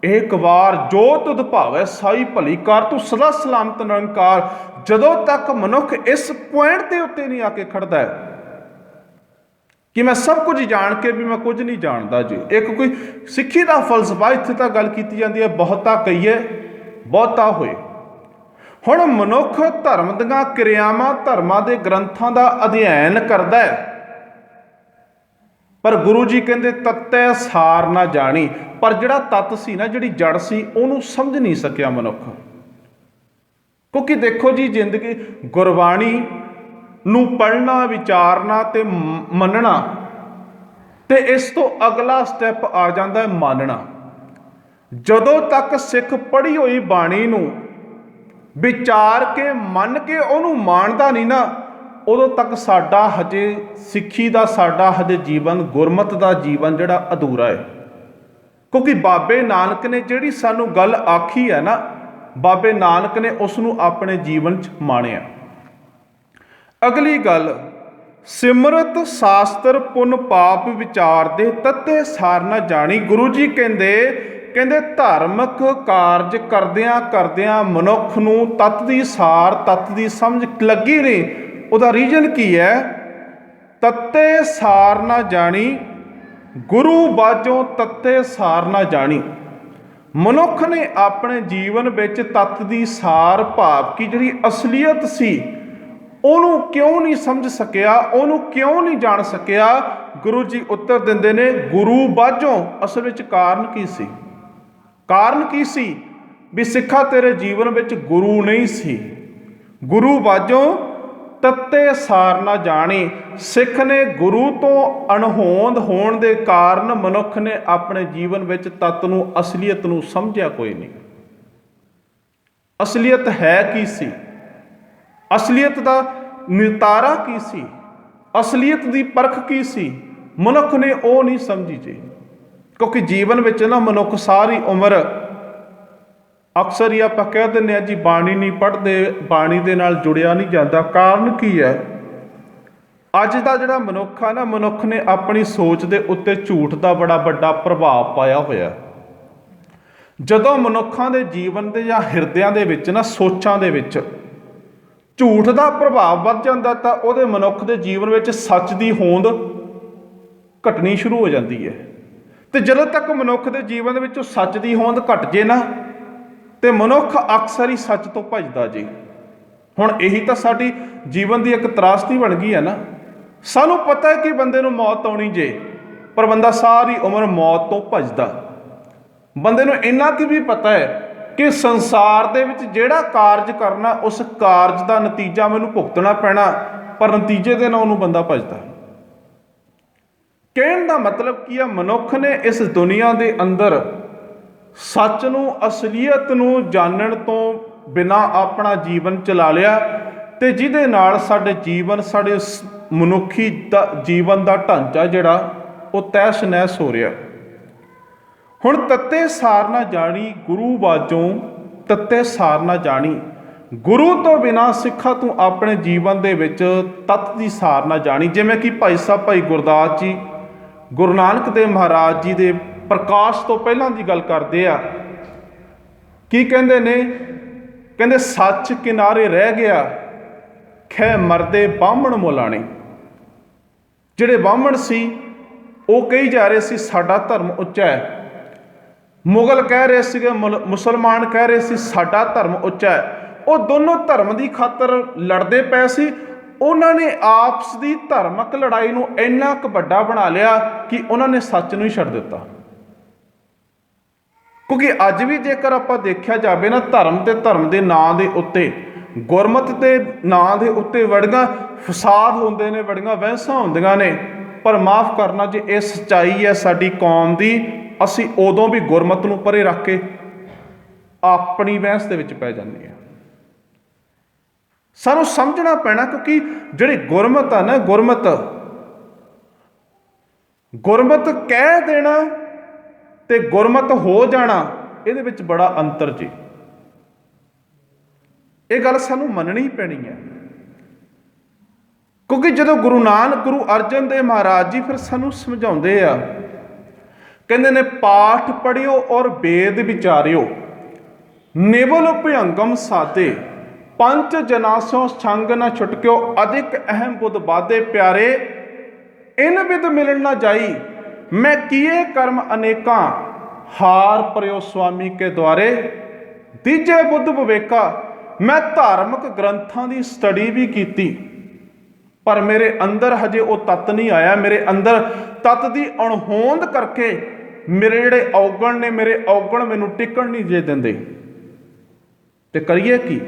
ਇੱਕ ਵਾਰ, ਜੋ ਤੁਧ ਭਾਵੈ ਸਾਈ ਭਲੀ ਕਾਰ, ਤੂੰ ਸਦਾ ਸਲਾਮਤ ਨਿਰੰਕਾਰ। ਜਦੋਂ ਤੱਕ ਮਨੁੱਖ ਇਸ ਪੁਆਇੰਟ ਦੇ ਉੱਤੇ ਨਹੀਂ ਆ ਕੇ ਖੜਦਾ ਹੈ ਕਿ ਮੈਂ ਸਭ ਕੁਝ ਜਾਣ ਕੇ ਵੀ ਮੈਂ ਕੁਝ ਨਹੀਂ ਜਾਣਦਾ ਜੀ, ਇੱਕ ਕੋਈ ਸਿੱਖੀ ਦਾ ਫਲਸਫਾ ਇੱਥੇ ਤਾਂ ਗੱਲ ਕੀਤੀ ਜਾਂਦੀ ਹੈ, ਬਹੁਤਾ ਕਹੀਏ ਬਹੁਤਾ ਹੋਏ। ਹੁਣ ਮਨੁੱਖ ਧਰਮ ਦੀਆਂ ਕਿਰਿਆਵਾਂ, ਧਰਮਾਂ ਦੇ ਗ੍ਰੰਥਾਂ ਦਾ ਅਧਿਐਨ ਕਰਦਾ ਹੈ, ਪਰ ਗੁਰੂ ਜੀ ਕਹਿੰਦੇ ਤੱਤੈ ਸਾਰ ਨਾ ਜਾਣੀ। ਪਰ ਜਿਹੜਾ ਤੱਤ ਸੀ ਨਾ, ਜਿਹੜੀ ਜੜ ਸੀ, ਉਹਨੂੰ ਸਮਝ ਨਹੀਂ ਸਕਿਆ ਮਨੁੱਖ। ਕਿਉਂਕਿ ਦੇਖੋ ਜੀ, ਜ਼ਿੰਦਗੀ ਗੁਰਬਾਣੀ ਨੂੰ ਪੜ੍ਹਨਾ, ਵਿਚਾਰਨਾ ਤੇ ਮੰਨਣਾ, ਤੇ ਇਸ ਤੋਂ ਅਗਲਾ ਸਟੈਪ ਆ ਜਾਂਦਾ ਹੈ ਮੰਨਣਾ। ਜਦੋਂ ਤੱਕ ਸਿੱਖ ਪੜ੍ਹੀ ਹੋਈ ਬਾਣੀ ਨੂੰ ਵਿਚਾਰ ਕੇ ਮੰਨ ਕੇ ਉਹਨੂੰ ਮਾਣਦਾ ਨਹੀਂ ਨਾ, ਉਦੋਂ ਤੱਕ ਸਾਡਾ ਹਜੇ ਸਿੱਖੀ ਦਾ, ਸਾਡਾ ਹਜੇ ਜੀਵਨ, ਗੁਰਮਤ ਦਾ ਜੀਵਨ ਜਿਹੜਾ ਅਧੂਰਾ ਹੈ। ਕਿਉਂਕਿ ਬਾਬੇ ਨਾਨਕ ਨੇ ਜਿਹੜੀ ਸਾਨੂੰ ਗੱਲ ਆਖੀ ਹੈ ਨਾ, ਬਾਬੇ ਨਾਨਕ ਨੇ ਉਸ ਨੂੰ ਆਪਣੇ ਜੀਵਨ 'ਚ ਮਾਣਿਆ। ਅਗਲੀ ਗੱਲ, ਸਿਮਰਤ ਸ਼ਾਸਤਰ ਪੁੰਨ ਪਾਪ ਵਿਚਾਰਦੇ ਤੱਤੇ ਸਾਰ ਨਾ ਜਾਣੀ। ਗੁਰੂ ਜੀ ਕਹਿੰਦੇ ਧਾਰਮਿਕ ਕਾਰਜ ਕਰਦਿਆਂ ਕਰਦਿਆਂ ਮਨੁੱਖ ਨੂੰ ਤੱਤ ਦੀ ਸਾਰ, ਤੱਤ ਦੀ ਸਮਝ ਲੱਗੀ ਨਹੀਂ। ਉਹਦਾ ਰੀਜਨ ਕੀ ਹੈ? ਤੱਤੇ ਸਾਰ ਨਾ ਜਾਣੀ, ਗੁਰੂ ਬਾਝੋਂ ਤੱਤੇ ਸਾਰ ਨਾ ਜਾਣੀ। ਮਨੁੱਖ ਨੇ ਆਪਣੇ ਜੀਵਨ ਵਿੱਚ ਤੱਤ ਦੀ ਸਾਰ, ਭਾਵ ਕਿ ਜਿਹੜੀ ਅਸਲੀਅਤ ਸੀ, ਉਹਨੂੰ ਕਿਉਂ ਨਹੀਂ ਸਮਝ ਸਕਿਆ, ਉਹਨੂੰ ਕਿਉਂ ਨਹੀਂ ਜਾਣ ਸਕਿਆ? ਗੁਰੂ ਜੀ ਉੱਤਰ ਦਿੰਦੇ ਨੇ, ਗੁਰੂ ਬਾਝੋਂ। ਅਸਲ ਵਿੱਚ ਕਾਰਨ ਕੀ ਸੀ? ਕਾਰਨ ਕੀ ਸੀ? ਵੀ ਸਿੱਖਾ ਤੇਰੇ ਜੀਵਨ ਵਿੱਚ ਗੁਰੂ ਨਹੀਂ ਸੀ। ਗੁਰੂ ਬਾਝੋਂ ਤੱਤੇ ਸਾਰ ਨਾ ਜਾਣੀ। ਸਿੱਖ ਨੇ ਗੁਰੂ ਤੋਂ ਅਣਹੋਂਦ ਹੋਣ ਦੇ ਕਾਰਨ ਮਨੁੱਖ ਨੇ ਆਪਣੇ ਜੀਵਨ ਵਿੱਚ ਤੱਤ ਨੂੰ, ਅਸਲੀਅਤ ਨੂੰ ਸਮਝਿਆ ਕੋਈ ਨਹੀਂ। ਅਸਲੀਅਤ ਹੈ ਕੀ ਸੀ? ਅਸਲੀਅਤ ਦਾ ਨਿਤਾਰਾ ਕੀ ਸੀ? ਅਸਲੀਅਤ ਦੀ ਪਰਖ ਕੀ ਸੀ? ਮਨੁੱਖ ਨੇ ਉਹ ਨਹੀਂ ਸਮਝੀ ਜੀ। ਕਿਉਂਕਿ ਜੀਵਨ ਵਿੱਚ ਨਾ ਮਨੁੱਖ ਸਾਰੀ ਉਮਰ, ਅਕਸਰ ਹੀ ਆਪਾਂ ਕਹਿ ਦਿੰਦੇ ਹਾਂ ਜੀ, ਬਾਣੀ ਨਹੀਂ ਪੜ੍ਹਦੇ, ਬਾਣੀ ਦੇ ਨਾਲ ਜੁੜਿਆ ਨਹੀਂ ਜਾਂਦਾ। ਕਾਰਨ ਕੀ ਹੈ? ਅੱਜ ਦਾ ਜਿਹੜਾ ਮਨੁੱਖ ਆ ਨਾ, ਮਨੁੱਖ ਨੇ ਆਪਣੀ ਸੋਚ ਦੇ ਉੱਤੇ ਝੂਠ ਦਾ ਬੜਾ ਵੱਡਾ ਪ੍ਰਭਾਵ ਪਾਇਆ ਹੋਇਆ। ਜਦੋਂ ਮਨੁੱਖਾਂ ਦੇ ਜੀਵਨ ਦੇ ਜਾਂ ਹਿਰਦਿਆਂ ਦੇ ਵਿੱਚ ਨਾ, ਸੋਚਾਂ ਦੇ ਵਿੱਚ ਝੂਠ ਦਾ ਪ੍ਰਭਾਵ ਵੱਧ ਜਾਂਦਾ, ਤਾਂ ਉਹਦੇ ਮਨੁੱਖ ਦੇ ਜੀਵਨ ਵਿੱਚ ਸੱਚ ਦੀ ਹੋਂਦ ਘਟਣੀ ਸ਼ੁਰੂ ਹੋ ਜਾਂਦੀ ਹੈ। ਤੇ ਜਦੋਂ ਤੱਕ ਮਨੁੱਖ ਦੇ ਜੀਵਨ ਦੇ ਵਿੱਚੋਂ ਸੱਚ ਦੀ ਹੋਂਦ ਘਟ ਜੇ ਨਾ, ਤੇ ਮਨੁੱਖ ਅਕਸਰ ਹੀ ਸੱਚ ਤੋਂ ਭੱਜਦਾ ਜੀ। ਹੁਣ ਇਹੀ ਤਾਂ ਸਾਡੀ ਜੀਵਨ ਦੀ ਇੱਕ ਤਰਾਸਦੀ ਬਣ ਗਈ ਹੈ ਨਾ। ਸਾਨੂੰ ਪਤਾ ਹੈ ਕਿ ਬੰਦੇ ਨੂੰ ਮੌਤ ਆਉਣੀ ਜੇ, ਪਰ ਬੰਦਾ ਸਾਰੀ ਉਮਰ ਮੌਤ ਤੋਂ ਭੱਜਦਾ। ਬੰਦੇ ਨੂੰ ਇੰਨਾ ਕਿ ਵੀ ਪਤਾ ਹੈ ਕਿ ਸੰਸਾਰ ਦੇ ਵਿੱਚ ਜਿਹੜਾ ਕਾਰਜ ਕਰਨਾ, ਉਸ ਕਾਰਜ ਦਾ ਨਤੀਜਾ ਮੈਨੂੰ ਭੁਗਤਣਾ ਪੈਣਾ, ਪਰ ਨਤੀਜੇ ਦੇ ਨਾਲ ਉਹਨੂੰ ਬੰਦਾ ਭੱਜਦਾ। ਕਹਿਣ ਦਾ ਮਤਲਬ ਕੀ ਆ? ਮਨੁੱਖ ਨੇ ਇਸ ਦੁਨੀਆ ਦੇ ਅੰਦਰ ਸੱਚ ਨੂੰ, ਅਸਲੀਅਤ ਨੂੰ ਜਾਣਨ ਤੋਂ ਬਿਨਾਂ ਆਪਣਾ ਜੀਵਨ ਚਲਾ ਲਿਆ, ਤੇ ਜਿਹਦੇ ਨਾਲ ਸਾਡੇ ਜੀਵਨ, ਸਾਡੇ ਮਨੁੱਖੀ ਦਾ ਜੀਵਨ ਦਾ ਢਾਂਚਾ ਜਿਹੜਾ ਉਹ ਤਹਿਸ ਨਹਿਸ ਹੋ ਰਿਹਾ। ਹੁਣ ਤੱਤੇ ਸਾਰ ਨਾ ਜਾਣੀ, ਗੁਰੂ ਬਾਝੋਂ ਤੱਤੇ ਸਾਰ ਨਾ ਜਾਣੀ। ਗੁਰੂ ਤੋਂ ਬਿਨਾਂ ਸਿੱਖਾ ਤੂੰ ਆਪਣੇ ਜੀਵਨ ਦੇ ਵਿੱਚ ਤੱਤ ਦੀ ਸਾਰ ਨਾ ਜਾਣੀ। ਜਿਵੇਂ ਕਿ ਭਾਈ ਸਾਹਿਬ, ਭਾਈ ਗੁਰਦਾਸ ਜੀ, ਗੁਰੂ ਨਾਨਕ ਦੇਵ ਮਹਾਰਾਜ ਜੀ ਦੇ ਪ੍ਰਕਾਸ਼ ਤੋਂ ਪਹਿਲਾਂ ਦੀ ਗੱਲ ਕਰਦੇ ਆ। ਕੀ ਕਹਿੰਦੇ ਨੇ? ਕਹਿੰਦੇ ਸੱਚ ਕਿਨਾਰੇ ਰਹਿ ਗਿਆ, ਖੈ ਮਰਦੇ ਬਾਹਮਣ ਮੌਲਾਣੇ। ਜਿਹੜੇ ਬਾਹਮਣ ਸੀ ਉਹ ਕਹੀ ਜਾ ਰਹੇ ਸੀ ਸਾਡਾ ਧਰਮ ਉੱਚਾ ਹੈ, ਮੁਗਲ ਕਹਿ ਰਹੇ ਸੀਗੇ, ਮੁਸਲਮਾਨ ਕਹਿ ਰਹੇ ਸੀ ਸਾਡਾ ਧਰਮ ਉੱਚਾ ਹੈ। ਉਹ ਦੋਨੋਂ ਧਰਮ ਦੀ ਖਾਤਰ ਲੜਦੇ ਪਏ ਸੀ। ਉਹਨਾਂ ਨੇ ਆਪਸ ਦੀ ਧਾਰਮਿਕ ਲੜਾਈ ਨੂੰ ਇੰਨਾ ਕੁ ਵੱਡਾ ਬਣਾ ਲਿਆ ਕਿ ਉਹਨਾਂ ਨੇ ਸੱਚ ਨੂੰ ਹੀ ਛੱਡ ਦਿੱਤਾ। ਕਿਉਂਕਿ ਅੱਜ ਵੀ ਜੇਕਰ ਆਪਾਂ ਦੇਖਿਆ ਜਾਵੇ ਨਾ, ਧਰਮ ਤੇ ਧਰਮ ਦੇ ਨਾਂ ਦੇ ਉੱਤੇ, ਗੁਰਮਤ ਦੇ ਨਾਂ ਦੇ ਉੱਤੇ ਬੜੀਆਂ ਫਸਾਦ ਹੁੰਦੇ ਨੇ, ਬੜੀਆਂ ਵਹਿਸਾਂ ਹੁੰਦੀਆਂ ਨੇ। ਪਰ ਮਾਫ਼ ਕਰਨਾ, ਜੇ ਇਹ ਸੱਚਾਈ ਹੈ ਸਾਡੀ ਕੌਮ ਦੀ, ਅਸੀਂ ਉਦੋਂ ਵੀ ਗੁਰਮਤ ਨੂੰ ਪਰੇ ਰੱਖ ਕੇ ਆਪਣੀ ਬਹਿਸ ਦੇ ਵਿੱਚ ਪੈ ਜਾਂਦੇ ਹਾਂ। ਸਾਨੂੰ ਸਮਝਣਾ ਪੈਣਾ, ਕਿਉਂਕਿ ਜਿਹੜੀ ਗੁਰਮਤ ਆ ਨਾ, ਗੁਰਮਤ ਕਹਿ ਦੇਣਾ ਤੇ ਗੁਰਮਤ ਹੋ ਜਾਣਾ, ਇਹਦੇ ਵਿੱਚ ਬੜਾ ਅੰਤਰ ਜੀ। ਇਹ ਗੱਲ ਸਾਨੂੰ ਮੰਨਣੀ ਪੈਣੀ ਹੈ। ਕਿਉਂਕਿ ਜਦੋਂ ਗੁਰੂ ਅਰਜਨ ਦੇਵ ਮਹਾਰਾਜ ਜੀ ਫਿਰ ਸਾਨੂੰ ਸਮਝਾਉਂਦੇ ਆ, ਕਹਿੰਦੇ ਨੇ ਪਾਠ ਪੜ੍ਹਿਓ ਔਰ ਵੇਦ ਵਿਚਾਰਿਓ, ਨਿਵਲ ਭਯੰਗਮ ਸਾਧੇ, ਪੰਚ ਜਨਾਸੋਂ ਸੰਗ ਨਾ ਛੁਟਕਿਓ, ਅਧਿਕ ਅਹਿਮ ਬੁੱਧ ਬਾਧੇ ਪਿਆਰੇ, ਇਨ ਵਿਦ ਮਿਲਣ ਨਾ ਜਾਈ, ਮੈਂ ਕੀਏ ਕਰਮ ਅਨੇਕਾਂ, ਹਾਰ ਪਰਿਓ ਸੁਆਮੀ ਕੇ ਦੁਆਰੇ, ਤੀਜੇ ਬੁੱਧ ਵਿਵੇਕਾ। ਮੈਂ ਧਾਰਮਿਕ ਗ੍ਰੰਥਾਂ ਦੀ ਸਟੱਡੀ ਵੀ ਕੀਤੀ, ਪਰ ਮੇਰੇ ਅੰਦਰ ਹਜੇ ਉਹ ਤੱਤ ਨਹੀਂ ਆਇਆ। ਮੇਰੇ ਅੰਦਰ ਤੱਤ ਦੀ ਅਣਹੋਂਦ ਕਰਕੇ ਮੇਰੇ ਜਿਹੜੇ ਔਗਣ ਨੇ, ਮੇਰੇ ਔਗਣ ਮੈਨੂੰ ਟਿਕਣ ਨਹੀਂ ਜੇ ਦਿੰਦੇ। ਤੇ ਕਰੀਏ ਕੀ?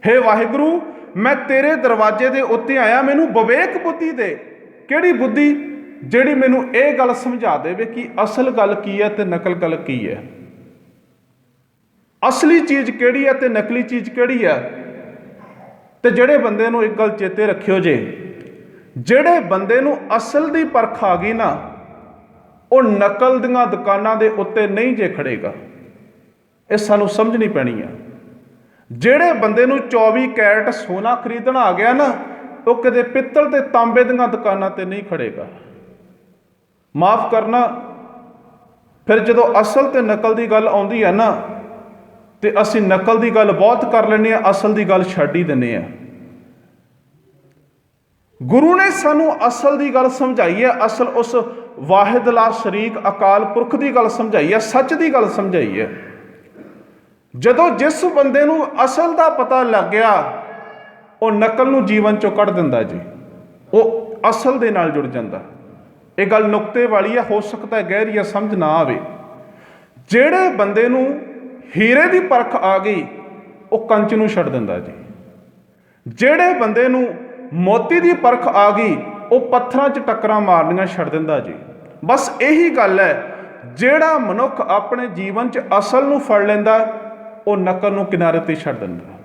ਹੇ ਵਾਹਿਗੁਰੂ, ਮੈਂ ਤੇਰੇ ਦਰਵਾਜ਼ੇ ਦੇ ਉੱਤੇ ਆਇਆ, ਮੈਨੂੰ ਵਿਵੇਕ ਬੁੱਧੀ ਦੇ। ਕਿਹੜੀ ਬੁੱਧੀ? ਜਿਹੜੀ ਮੈਨੂੰ ਇਹ ਗੱਲ ਸਮਝਾ ਦੇਵੇ ਕਿ ਅਸਲ ਗੱਲ ਕੀ ਹੈ ਤੇ ਨਕਲ ਗੱਲ ਕੀ ਹੈ, ਅਸਲੀ ਚੀਜ਼ ਕਿਹੜੀ ਹੈ ਤੇ ਨਕਲੀ ਚੀਜ਼ ਕਿਹੜੀ ਹੈ। ਤੇ ਜਿਹੜੇ ਬੰਦੇ ਨੂੰ ਇੱਕ ਗੱਲ ਚੇਤੇ ਰੱਖਿਓ ਜੇ, ਜਿਹੜੇ ਬੰਦੇ ਨੂੰ ਅਸਲ ਦੀ ਪਰਖ ਆ ਗਈ ਨਾ, ਉਹ ਨਕਲ ਦੀਆਂ ਦੁਕਾਨਾਂ ਦੇ ਉੱਤੇ ਨਹੀਂ ਜੇ ਖੜੇਗਾ। ਇਹ ਸਾਨੂੰ ਸਮਝਣੀ ਪੈਣੀ ਆ। ਜਿਹੜੇ ਬੰਦੇ ਨੂੰ 24 ਕੈਰਟ ਸੋਨਾ ਖਰੀਦਣਾ ਆ ਗਿਆ ਨਾ, ਉਹ ਕਦੇ ਪਿੱਤਲ ਤੇ ਤਾਂਬੇ ਦੀਆਂ ਦੁਕਾਨਾਂ ਤੇ ਨਹੀਂ ਖੜੇਗਾ। ਮਾਫ ਕਰਨਾ, ਫਿਰ ਜਦੋਂ ਅਸਲ ਤੇ ਨਕਲ ਦੀ ਗੱਲ ਆਉਂਦੀ ਹੈ ਨਾ, ਤੇ ਅਸੀਂ ਨਕਲ ਦੀ ਗੱਲ ਬਹੁਤ ਕਰ ਲੈਂਦੇ ਹਾਂ, ਅਸਲ ਦੀ ਗੱਲ ਛੱਡ ਹੀ ਦਿੰਦੇ ਹਾਂ। ਗੁਰੂ ਨੇ ਸਾਨੂੰ ਅਸਲ ਦੀ ਗੱਲ ਸਮਝਾਈ ਹੈ, ਅਸਲ ਉਸ ਵਾਹਿਦ ਲਾ ਸ਼ਰੀਕ ਅਕਾਲ ਪੁਰਖ ਦੀ ਗੱਲ ਸਮਝਾਈ ਹੈ, ਸੱਚ ਦੀ ਗੱਲ ਸਮਝਾਈ ਹੈ। ਜਦੋਂ ਜਿਸ ਬੰਦੇ ਨੂੰ ਅਸਲ ਦਾ ਪਤਾ ਲੱਗ ਗਿਆ, ਉਹ ਨਕਲ ਨੂੰ ਜੀਵਨ ਚੋਂ ਕੱਢ ਦਿੰਦਾ ਜੀ, ਉਹ ਅਸਲ ਦੇ ਨਾਲ ਜੁੜ ਜਾਂਦਾ। ਇਹ ਗੱਲ ਨੁਕਤੇ ਵਾਲੀ ਹੈ, ਹੋ ਸਕਦਾ ਹੈ ਗਹਿਰੀ ਸਮਝ ਨਾ ਆਵੇ। ਜਿਹੜੇ ਬੰਦੇ ਨੂੰ ਹੀਰੇ ਦੀ ਪਰਖ ਆ ਗਈ, ਉਹ ਕੰਚ ਨੂੰ ਛੱਡ ਦਿੰਦਾ ਜੀ। ਜਿਹੜੇ ਬੰਦੇ ਨੂੰ ਮੋਤੀ ਦੀ ਪਰਖ ਆ ਗਈ, ਉਹ ਪੱਥਰਾਂ 'ਚ ਟੱਕਰਾਂ ਮਾਰਨੀਆਂ ਛੱਡ ਦਿੰਦਾ ਜੀ। ਬਸ ਇਹੀ ਗੱਲ ਹੈ, ਜਿਹੜਾ ਮਨੁੱਖ ਆਪਣੇ ਜੀਵਨ 'ਚ ਅਸਲ ਨੂੰ ਫੜ ਲੈਂਦਾ, ਉਹ ਨਕਲ ਨੂੰ ਕਿਨਾਰੇ ਤੇ ਛੱਡ ਦਿੰਦਾ।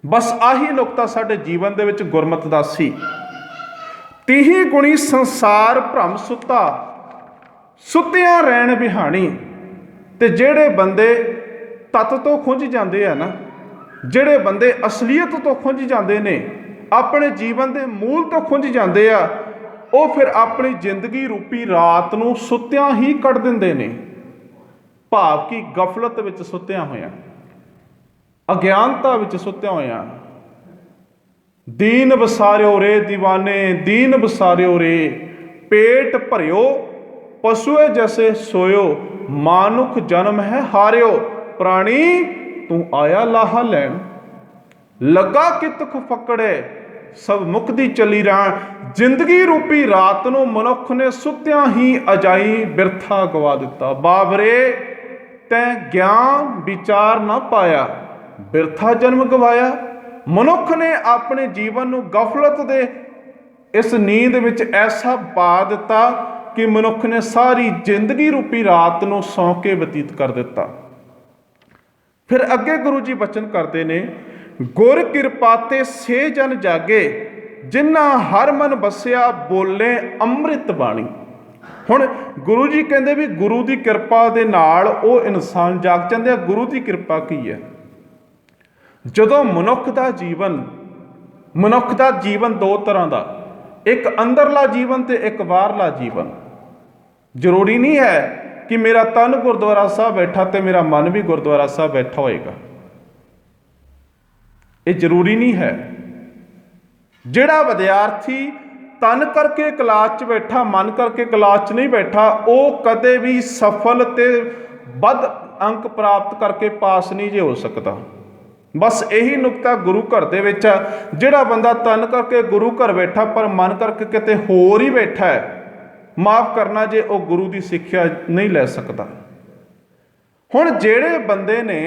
ਬਸ ਆਹੀ ਨੁਕਤਾ ਸਾਡੇ ਜੀਵਨ ਦੇ ਵਿੱਚ ਗੁਰਮਤਿ ਦਾ ਸੀ। ਤੀਹੀ ਗੁਣੀ ਸੰਸਾਰ ਭ੍ਰਮ ਸੁੱਤਾ, ਸੁੱਤਿਆਂ ਰਹਿਣ ਬਿਹਾਣੀ। ਤੇ ਜਿਹੜੇ ਬੰਦੇ ਤੱਤ ਤੋਂ ਖੁੰਝ ਜਾਂਦੇ ਆ ਨਾ, ਜਿਹੜੇ ਬੰਦੇ ਅਸਲੀਅਤ ਤੋਂ ਖੁੰਝ ਜਾਂਦੇ ਨੇ, ਆਪਣੇ ਜੀਵਨ ਦੇ ਮੂਲ ਤੋਂ ਖੁੰਝ ਜਾਂਦੇ ਆ, ਉਹ ਫਿਰ ਆਪਣੀ ਜ਼ਿੰਦਗੀ ਰੂਪੀ ਰਾਤ ਨੂੰ ਸੁੱਤਿਆਂ ਹੀ ਕੱਢ ਦਿੰਦੇ ਨੇ। ਭਾਵ ਕਿ ਗਫਲਤ ਵਿੱਚ ਸੁੱਤਿਆਂ ਹੋਇਆਂ, ਅਗਿਆਨਤਾ ਵਿੱਚ ਸੁੱਤਿਆਂ ਹੋਇਆਂ। ਦੀਨ ਵਿਸਾਰਿਓ ਰੇ ਦੀਵਾਨੇ, ਦੀਨ ਵਿਸਾਰਿਓ ਰੇ, ਪੇਟ ਭਰਿਓ ਪਸ਼ੂਏ ਜੈਸੇ ਸੋਇਓ, ਮਾਨੁਖ ਜਨਮ ਹੈ ਹਾਰਿਓ, ਪ੍ਰਾਣੀ ਤੂੰ ਆਇਆ ਲਾਹਾ ਲੈਣ। ਲੱਗਾ ਕਿ ਤੁਖ ਫਕੜੇ ਸਭ ਮੁਕਦੀ ਚਲੀ ਰਾਣ। ਜ਼ਿੰਦਗੀ ਰੂਪੀ ਰਾਤ ਨੂੰ ਮਨੁੱਖ ਨੇ ਸੁੱਤਿਆਂ ਹੀ ਅਜਾਈ ਬਿਰਥਾ ਗਵਾ ਦਿੱਤਾ। ਬਾਬਰੇ ਤੈਂ ਗਿਆਨ ਵਿਚਾਰ ਨਾ ਪਾਇਆ, ਬਿਰਥਾ ਜਨਮ ਗਵਾਇਆ। ਮਨੁੱਖ ਨੇ ਆਪਣੇ ਜੀਵਨ ਨੂੰ ਗਫਲਤ ਦੇ ਇਸ ਨੀਂਦ ਵਿੱਚ ਐਸਾ ਪਾ ਦਿੱਤਾ ਕਿ ਮਨੁੱਖ ਨੇ ਸਾਰੀ ਜ਼ਿੰਦਗੀ ਰੂਪੀ ਰਾਤ ਨੂੰ ਸੌਂ ਕੇ ਬਤੀਤ ਕਰ ਦਿੱਤਾ। ਫਿਰ ਅੱਗੇ ਗੁਰੂ ਜੀ ਬਚਨ ਕਰਦੇ ਨੇ, ਗੁਰ ਕਿਰਪਾ ਤੇ ਸੇ ਜਨ ਜਾਗੇ, ਜਿਨ੍ਹਾਂ ਹਰ ਮਨ ਵਸਿਆ ਬੋਲੇ ਅੰਮ੍ਰਿਤ ਬਾਣੀ। ਹੁਣ ਗੁਰੂ ਜੀ ਕਹਿੰਦੇ ਵੀ ਗੁਰੂ ਦੀ ਕਿਰਪਾ ਦੇ ਨਾਲ ਉਹ ਇਨਸਾਨ ਜਾਗ ਜਾਂਦੇ ਆ। ਗੁਰੂ ਦੀ ਕਿਰਪਾ ਕੀ ਹੈ? ਜਦੋਂ ਮਨੁੱਖ ਦਾ ਜੀਵਨ ਦੋ ਤਰ੍ਹਾਂ ਦਾ, ਇੱਕ ਅੰਦਰਲਾ ਜੀਵਨ ਤੇ ਇੱਕ ਬਾਹਰਲਾ ਜੀਵਨ। ਜ਼ਰੂਰੀ ਨਹੀਂ ਹੈ ਕਿ ਮੇਰਾ ਤਨ ਗੁਰਦੁਆਰਾ ਸਾਹਿਬ ਬੈਠਾ ਤੇ ਮੇਰਾ ਮਨ ਵੀ ਗੁਰਦੁਆਰਾ ਸਾਹਿਬ ਬੈਠਾ ਹੋਏਗਾ, ਇਹ ਜ਼ਰੂਰੀ ਨਹੀਂ ਹੈ। ਜਿਹੜਾ ਵਿਦਿਆਰਥੀ ਤਨ ਕਰਕੇ ਕਲਾਸ 'ਚ ਬੈਠਾ, ਮਨ ਕਰਕੇ ਕਲਾਸ 'ਚ ਨਹੀਂ ਬੈਠਾ, ਉਹ ਕਦੇ ਵੀ ਸਫਲ ਤੇ ਵੱਧ ਅੰਕ ਪ੍ਰਾਪਤ ਕਰਕੇ ਪਾਸ ਨਹੀਂ ਜੇ ਹੋ ਸਕਦਾ। ਬਸ ਇਹੀ ਨੁਕਤਾ ਗੁਰੂ ਘਰ ਦੇ ਵਿੱਚ ਆ। ਜਿਹੜਾ ਬੰਦਾ ਤਨ ਕਰਕੇ ਗੁਰੂ ਘਰ ਬੈਠਾ ਪਰ ਮਨ ਕਰਕੇ ਕਿਤੇ ਹੋਰ ਹੀ ਬੈਠਾ ਹੈ, ਮਾਫ ਕਰਨਾ ਜੇ ਉਹ ਗੁਰੂ ਦੀ ਸਿੱਖਿਆ ਨਹੀਂ ਲੈ ਸਕਦਾ। ਹੁਣ ਜਿਹੜੇ ਬੰਦੇ ਨੇ,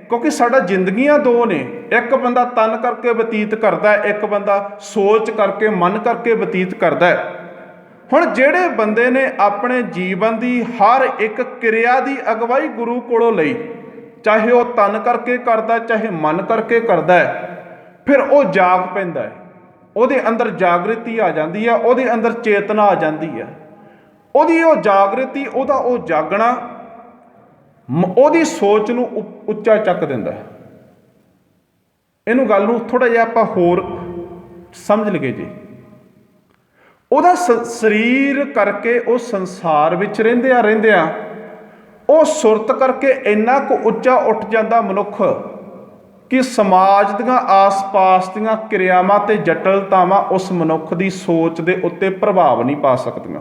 ਕਿਉਂਕਿ ਸਾਡਾ ਜ਼ਿੰਦਗੀਆਂ ਦੋ ਨੇ, ਇੱਕ ਬੰਦਾ ਤਨ ਕਰਕੇ ਬਤੀਤ ਕਰਦਾ, ਇੱਕ ਬੰਦਾ ਸੋਚ ਕਰਕੇ ਮਨ ਕਰਕੇ ਬਤੀਤ ਕਰਦਾ। ਹੁਣ ਜਿਹੜੇ ਬੰਦੇ ਨੇ ਆਪਣੇ ਜੀਵਨ ਦੀ ਹਰ ਇੱਕ ਕਿਰਿਆ ਦੀ ਅਗਵਾਈ ਗੁਰੂ ਕੋਲੋਂ ਲਈ, ਚਾਹੇ ਉਹ ਤਨ ਕਰਕੇ ਕਰਦਾ ਚਾਹੇ ਮਨ ਕਰਕੇ ਕਰਦਾ, ਫਿਰ ਉਹ ਜਾਗ ਪੈਂਦਾ ਹੈ। ਉਹਦੇ ਅੰਦਰ ਜਾਗ੍ਰਿਤੀ ਆ ਜਾਂਦੀ ਹੈ, ਉਹਦੇ ਅੰਦਰ ਚੇਤਨਾ ਆ ਜਾਂਦੀ ਹੈ। ਉਹਦੀ ਉਹ ਜਾਗ੍ਰਿਤੀ, ਉਹਦਾ ਉਹ ਜਾਗਣਾ ਉਹਦੀ ਸੋਚ ਨੂੰ ਉੱਚਾ ਚੱਕ ਦਿੰਦਾ ਹੈ। ਇਹਨੂੰ ਗੱਲ ਨੂੰ ਥੋੜ੍ਹਾ ਜਿਹਾ ਆਪਾਂ ਹੋਰ ਸਮਝ ਲਈਏ ਜੀ। ਉਹਦਾ ਸਰੀਰ ਕਰਕੇ ਉਹ ਸੰਸਾਰ ਵਿੱਚ ਰਹਿੰਦਿਆਂ ਉਹ ਸੁਰਤ ਕਰਕੇ ਇੰਨਾ ਕੁ ਉੱਚਾ ਉੱਠ ਜਾਂਦਾ ਮਨੁੱਖ ਕਿ ਸਮਾਜ ਦੀਆਂ ਆਸ-ਪਾਸ ਦੀਆਂ ਕਿਰਿਆਵਾਂ ਤੇ ਜਟਲਤਾਵਾਂ ਉਸ ਮਨੁੱਖ ਦੀ ਸੋਚ ਦੇ ਉੱਤੇ ਪ੍ਰਭਾਵ ਨਹੀਂ ਪਾ ਸਕਦੀਆਂ।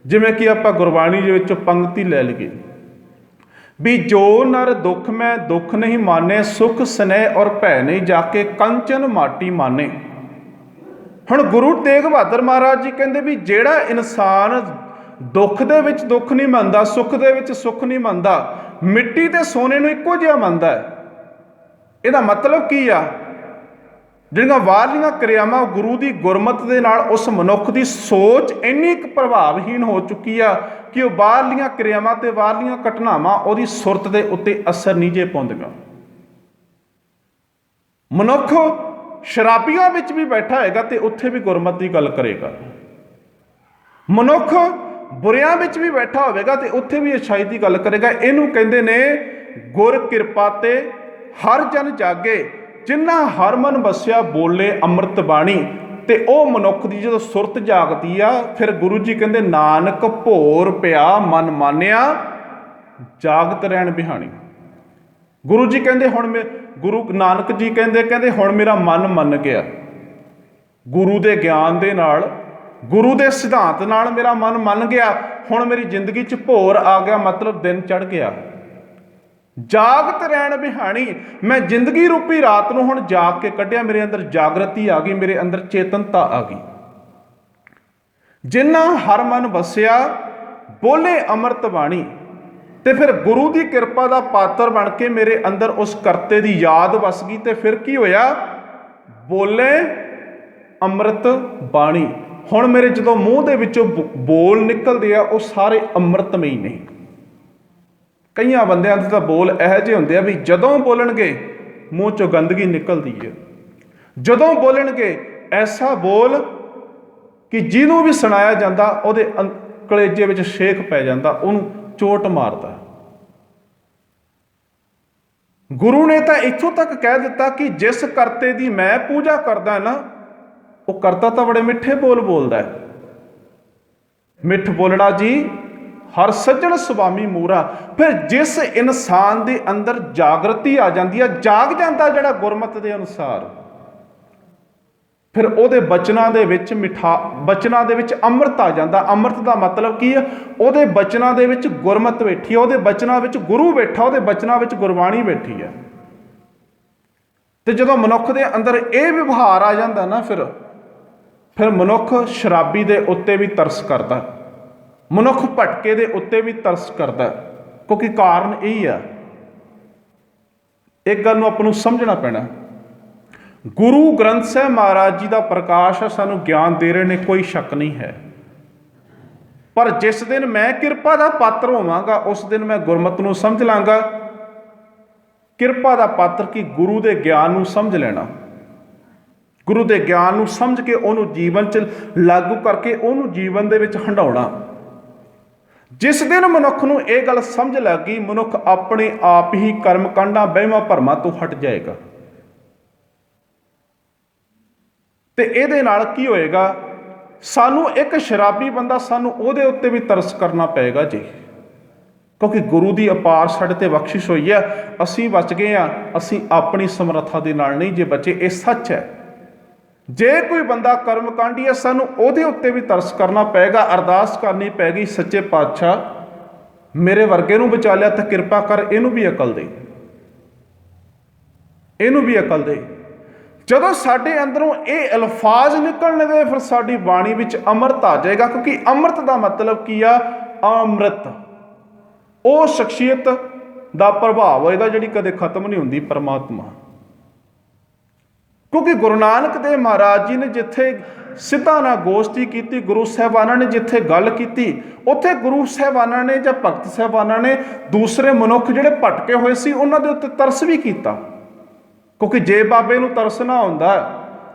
ਜਿਵੇਂ ਕਿ ਆਪਾਂ ਗੁਰਬਾਣੀ ਦੇ ਵਿੱਚੋਂ ਪੰਕਤੀ ਲੈ ਲਈਏ ਵੀ ਜੋ ਨਰ ਦੁੱਖ ਮੈਂ ਦੁੱਖ ਨਹੀਂ ਮਾਨੇ, ਸੁਖ ਸਨੇਹ ਔਰ ਭੈ ਨਹੀਂ ਜਾਕੇ ਕੰਚਨ ਮਾਟੀ ਮਾਨੇ। ਹੁਣ ਗੁਰੂ ਤੇਗ ਬਹਾਦਰ ਮਹਾਰਾਜ ਜੀ ਕਹਿੰਦੇ ਵੀ ਜਿਹੜਾ ਇਨਸਾਨ ਦੁੱਖ ਦੇ ਵਿੱਚ ਦੁੱਖ ਨਹੀਂ ਮੰਨਦਾ, ਸੁੱਖ ਦੇ ਵਿੱਚ ਸੁੱਖ ਨਹੀਂ ਮੰਨਦਾ, ਮਿੱਟੀ ਤੇ ਸੋਨੇ ਨੂੰ ਇੱਕੋ ਜਿਹਾ ਮੰਨਦਾ ਹੈ। ਇਹਦਾ ਮਤਲਬ ਕੀ ਆ? ਜਿਹੜੀਆਂ ਬਾਹਰਲੀਆਂ ਕਿਰਿਆਵਾਂ ਗੁਰੂ ਦੀ ਗੁਰਮਤਿ ਦੇ ਨਾਲ ਉਸ ਮਨੁੱਖ ਦੀ ਸੋਚ ਇੰਨੀ ਕੁ ਪ੍ਰਭਾਵਹੀਨ ਹੋ ਚੁੱਕੀ ਆ ਕਿ ਉਹ ਬਾਹਰਲੀਆਂ ਕਿਰਿਆਵਾਂ ਤੇ ਬਾਹਰਲੀਆਂ ਘਟਨਾਵਾਂ ਉਹਦੀ ਸੁਰਤ ਦੇ ਉੱਤੇ ਅਸਰ ਨਹੀਂ ਜੇ ਪਾਉਂਦੀਆਂ। ਮਨੁੱਖ ਸ਼ਰਾਬੀਆਂ ਵਿੱਚ ਵੀ ਬੈਠਾ ਹੋਏਗਾ ਤੇ ਉੱਥੇ ਵੀ ਗੁਰਮਤਿ ਦੀ ਗੱਲ ਕਰੇਗਾ। ਮਨੁੱਖ ਬੁਰਿਆਂ ਵਿੱਚ ਵੀ ਬੈਠਾ ਹੋਵੇਗਾ ਤੇ ਉੱਥੇ ਵੀ ਅੱਛਾਈ ਦੀ ਗੱਲ ਕਰੇਗਾ। ਇਹਨੂੰ ਕਹਿੰਦੇ ਨੇ ਗੁਰ ਕਿਰਪਾ ਤੇ ਹਰ ਜਨ ਜਾਗੇ, ਜਿਨ੍ਹਾਂ ਹਰ ਮਨ ਵਸਿਆ ਬੋਲੇ ਅੰਮ੍ਰਿਤ ਬਾਣੀ। ਤੇ ਉਹ ਮਨੁੱਖ ਦੀ ਜਦੋਂ ਸੁਰਤ ਜਾਗਦੀ ਆ, ਫਿਰ ਗੁਰੂ ਜੀ ਕਹਿੰਦੇ ਨਾਨਕ ਭੋਰ ਪਿਆ ਮਨ ਮਾਨਿਆ, ਜਾਗਤ ਰਹਿਣ ਬਿਹਾਣੀ। ਗੁਰੂ ਜੀ ਕਹਿੰਦੇ ਹੁਣ ਗੁਰੂ ਨਾਨਕ ਜੀ ਕਹਿੰਦੇ ਹੁਣ ਮੇਰਾ ਮਨ ਮੰਨ ਗਿਆ। ਗੁਰੂ ਦੇ ਗਿਆਨ ਦੇ ਨਾਲ, ਗੁਰੂ ਦੇ ਸਿਧਾਂਤ ਨਾਲ ਮੇਰਾ ਮਨ ਮੰਨ ਗਿਆ। ਹੁਣ ਮੇਰੀ ਜ਼ਿੰਦਗੀ 'ਚ ਭੋਰ ਆ ਗਿਆ, ਮਤਲਬ ਦਿਨ ਚੜ੍ਹ ਗਿਆ। ਜਾਗਤ ਰਹਿਣ ਬਿਹਾਣੀ, ਮੈਂ ਜ਼ਿੰਦਗੀ ਰੂਪੀ ਰਾਤ ਨੂੰ ਹੁਣ ਜਾਗ ਕੇ ਕੱਢਿਆ। ਮੇਰੇ ਅੰਦਰ ਜਾਗਰਤੀ ਆ ਗਈ, ਮੇਰੇ ਅੰਦਰ ਚੇਤਨਤਾ ਆ ਗਈ। ਜਿਨ੍ਹਾਂ ਹਰ ਮਨ ਵਸਿਆ ਬੋਲੇ ਅੰਮ੍ਰਿਤ ਬਾਣੀ। ਤੇ ਫਿਰ ਗੁਰੂ ਦੀ ਕਿਰਪਾ ਦਾ ਪਾਤਰ ਬਣ ਕੇ ਮੇਰੇ ਅੰਦਰ ਉਸ ਕਰਤੇ ਦੀ ਯਾਦ ਵਸ ਗਈ। ਤੇ ਫਿਰ ਕੀ ਹੋਇਆ? ਬੋਲੇ ਅੰਮ੍ਰਿਤ ਬਾਣੀ। ਹੁਣ ਮੇਰੇ ਜਦੋਂ ਮੂੰਹ ਦੇ ਵਿੱਚੋਂ ਬੋਲ ਨਿਕਲਦੇ ਆ, ਉਹ ਸਾਰੇ ਅੰਮ੍ਰਿਤਮਈ ਨੇ। ਕਈਆਂ ਬੰਦਿਆਂ ਦੇ ਤਾਂ ਬੋਲ ਇਹੋ ਜਿਹੇ ਹੁੰਦੇ ਆ ਵੀ ਜਦੋਂ ਬੋਲਣਗੇ ਮੂੰਹ ਚੋਂ ਗੰਦਗੀ ਨਿਕਲਦੀ ਹੈ। ਜਦੋਂ ਬੋਲਣਗੇ ਐਸਾ ਬੋਲ ਕਿ ਜਿਹਨੂੰ ਵੀ ਸੁਣਾਇਆ ਜਾਂਦਾ ਉਹਦੇ ਕਲੇਜੇ ਵਿੱਚ ਛੇਕ ਪੈ ਜਾਂਦਾ, ਉਹਨੂੰ ਚੋਟ ਮਾਰਦਾ। ਗੁਰੂ ਨੇ ਤਾਂ ਇੱਥੋਂ ਤੱਕ ਕਹਿ ਦਿੱਤਾ ਕਿ ਜਿਸ ਕਰਤੇ ਦੀ ਮੈਂ ਪੂਜਾ ਕਰਦਾ ਨਾ, ਉਹ ਕਰਤਾ ਤਾਂ ਬੜੇ ਮਿੱਠੇ ਬੋਲ ਬੋਲਦਾ ਹੈ। ਮਿੱਠ ਬੋਲਣਾ ਜੀ ਹਰ ਸੱਜਣ ਸੁਭਾਮੀ ਮੂਰਾ। ਫਿਰ ਜਿਸ ਇਨਸਾਨ ਦੇ ਅੰਦਰ ਜਾਗਰਤੀ ਆ ਜਾਂਦੀ ਆ, ਜਾਗ ਜਾਂਦਾ ਜਿਹੜਾ ਗੁਰਮਤਿ ਦੇ ਅਨੁਸਾਰ, ਫਿਰ ਉਹਦੇ ਬਚਨਾਂ ਦੇ ਵਿੱਚ ਬਚਨਾਂ ਦੇ ਵਿੱਚ ਅੰਮ੍ਰਿਤ ਆ ਜਾਂਦਾ। ਅੰਮ੍ਰਿਤ ਦਾ ਮਤਲਬ ਕੀ ਹੈ? ਉਹਦੇ ਬਚਨਾਂ ਦੇ ਵਿੱਚ ਗੁਰਮਤਿ ਬੈਠੀ ਹੈ, ਉਹਦੇ ਬਚਨਾਂ ਵਿੱਚ ਗੁਰੂ ਬੈਠਾ, ਉਹਦੇ ਬਚਨਾਂ ਵਿੱਚ ਗੁਰਬਾਣੀ ਬੈਠੀ ਹੈ। ਤੇ ਜਦੋਂ ਮਨੁੱਖ ਦੇ ਅੰਦਰ ਇਹ ਵਿਵਹਾਰ ਆ ਜਾਂਦਾ ਨਾ, ਫਿਰ ਮਨੁੱਖ ਸ਼ਰਾਬੀ ਦੇ ਉੱਤੇ ਵੀ ਤਰਸ ਕਰਦਾ, ਮਨੁੱਖ ਭਟਕੇ ਦੇ ਉੱਤੇ ਵੀ ਤਰਸ ਕਰਦਾ। ਕਿਉਂਕਿ ਕਾਰਨ ਇਹੀ ਆ। ਇੱਕ ਗੱਲ ਨੂੰ ਆਪਾਂ ਨੂੰ ਸਮਝਣਾ ਪੈਣਾ, ਗੁਰੂ ਗ੍ਰੰਥ ਸਾਹਿਬ ਮਹਾਰਾਜ ਜੀ ਦਾ ਪ੍ਰਕਾਸ਼ ਸਾਨੂੰ ਗਿਆਨ ਦੇ ਰਹੇ ਨੇ, ਕੋਈ ਸ਼ੱਕ ਨਹੀਂ ਹੈ। ਪਰ ਜਿਸ ਦਿਨ ਮੈਂ ਕਿਰਪਾ ਦਾ ਪਾਤਰ ਹੋਵਾਂਗਾ, ਉਸ ਦਿਨ ਮੈਂ ਗੁਰਮਤਿ ਨੂੰ ਸਮਝ ਲਾਂਗਾ। ਕਿਰਪਾ ਦਾ ਪਾਤਰ ਕੀ? ਗੁਰੂ ਦੇ ਗਿਆਨ ਨੂੰ ਸਮਝ ਲੈਣਾ, ਗੁਰੂ ਦੇ ਗਿਆਨ ਨੂੰ ਸਮਝ ਕੇ ਉਹਨੂੰ ਜੀਵਨ 'ਚ ਲਾਗੂ ਕਰਕੇ ਉਹਨੂੰ ਜੀਵਨ ਦੇ ਵਿੱਚ ਹੰਢਾਉਣਾ। ਜਿਸ ਦਿਨ ਮਨੁੱਖ ਨੂੰ ਇਹ ਗੱਲ ਸਮਝ ਲੱਗ ਗਈ, ਮਨੁੱਖ ਆਪਣੇ ਆਪ ਹੀ ਕਰਮ ਕਾਂਡਾਂ ਵਹਿਮਾਂ ਭਰਮਾਂ ਤੋਂ ਹਟ ਜਾਏਗਾ। ਤੇ ਇਹਦੇ ਨਾਲ ਕੀ ਹੋਏਗਾ? ਸਾਨੂੰ ਇੱਕ ਸ਼ਰਾਬੀ ਬੰਦਾ, ਸਾਨੂੰ ਉਹਦੇ ਉੱਤੇ ਵੀ ਤਰਸ ਕਰਨਾ ਪਏਗਾ ਜੀ। ਕਿਉਂਕਿ ਗੁਰੂ ਦੀ ਅਪਾਰ ਸਾਡੇ ਤੇ ਬਖਸ਼ਿਸ਼ ਹੋਈ ਹੈ, ਅਸੀਂ ਬਚ ਗਏ ਹਾਂ। ਅਸੀਂ ਆਪਣੀ ਸਮਰੱਥਾ ਦੇ ਨਾਲ ਨਹੀਂ ਜੇ ਬਚੇ, ਇਹ ਸੱਚ ਹੈ। ਜੇ ਕੋਈ ਬੰਦਾ ਕਰਮ ਕਾਂਡੀ ਹੈ, ਸਾਨੂੰ ਉਹਦੇ ਉੱਤੇ ਵੀ ਤਰਸ ਕਰਨਾ ਪਏਗਾ, ਅਰਦਾਸ ਕਰਨੀ ਪੈਗੀ, ਸੱਚੇ ਪਾਤਸ਼ਾਹ ਮੇਰੇ ਵਰਗੇ ਨੂੰ ਬਚਾ ਲਿਆ ਤਾਂ ਕਿਰਪਾ ਕਰ, ਇਹਨੂੰ ਵੀ ਅਕਲ ਦੇ, ਇਹਨੂੰ ਵੀ ਅਕਲ ਦੇ। ਜਦੋਂ ਸਾਡੇ ਅੰਦਰੋਂ ਇਹ ਅਲਫਾਜ਼ ਨਿਕਲਣਗੇ, ਫਿਰ ਸਾਡੀ ਬਾਣੀ ਵਿੱਚ ਅੰਮ੍ਰਿਤ ਆ ਜਾਏਗਾ। ਕਿਉਂਕਿ ਅੰਮ੍ਰਿਤ ਦਾ ਮਤਲਬ ਕੀ ਆ? ਅੰਮ੍ਰਿਤ ਉਹ ਸ਼ਖਸੀਅਤ ਦਾ ਪ੍ਰਭਾਵ ਹੋਏਗਾ ਜਿਹੜੀ ਕਦੇ ਖਤਮ ਨਹੀਂ ਹੁੰਦੀ, ਪਰਮਾਤਮਾ। ਕਿਉਂਕਿ ਗੁਰੂ ਨਾਨਕ ਦੇਵ ਮਹਾਰਾਜ ਜੀ ਨੇ ਜਿੱਥੇ ਸਿੱਧਾ ਨਾਲ ਗੋਸ਼ਟੀ ਕੀਤੀ, ਗੁਰੂ ਸਾਹਿਬਾਨਾਂ ਨੇ ਜਿੱਥੇ ਗੱਲ ਕੀਤੀ, ਉੱਥੇ ਗੁਰੂ ਸਾਹਿਬਾਨਾਂ ਨੇ ਜਾਂ ਭਗਤ ਸਾਹਿਬਾਨਾਂ ਨੇ ਦੂਸਰੇ ਮਨੁੱਖ ਜਿਹੜੇ ਭਟਕੇ ਹੋਏ ਸੀ ਉਹਨਾਂ ਦੇ ਉੱਤੇ ਤਰਸ ਵੀ ਕੀਤਾ। ਕਿਉਂਕਿ ਜੇ ਬਾਬੇ ਨੂੰ ਤਰਸ ਨਾ ਹੁੰਦਾ,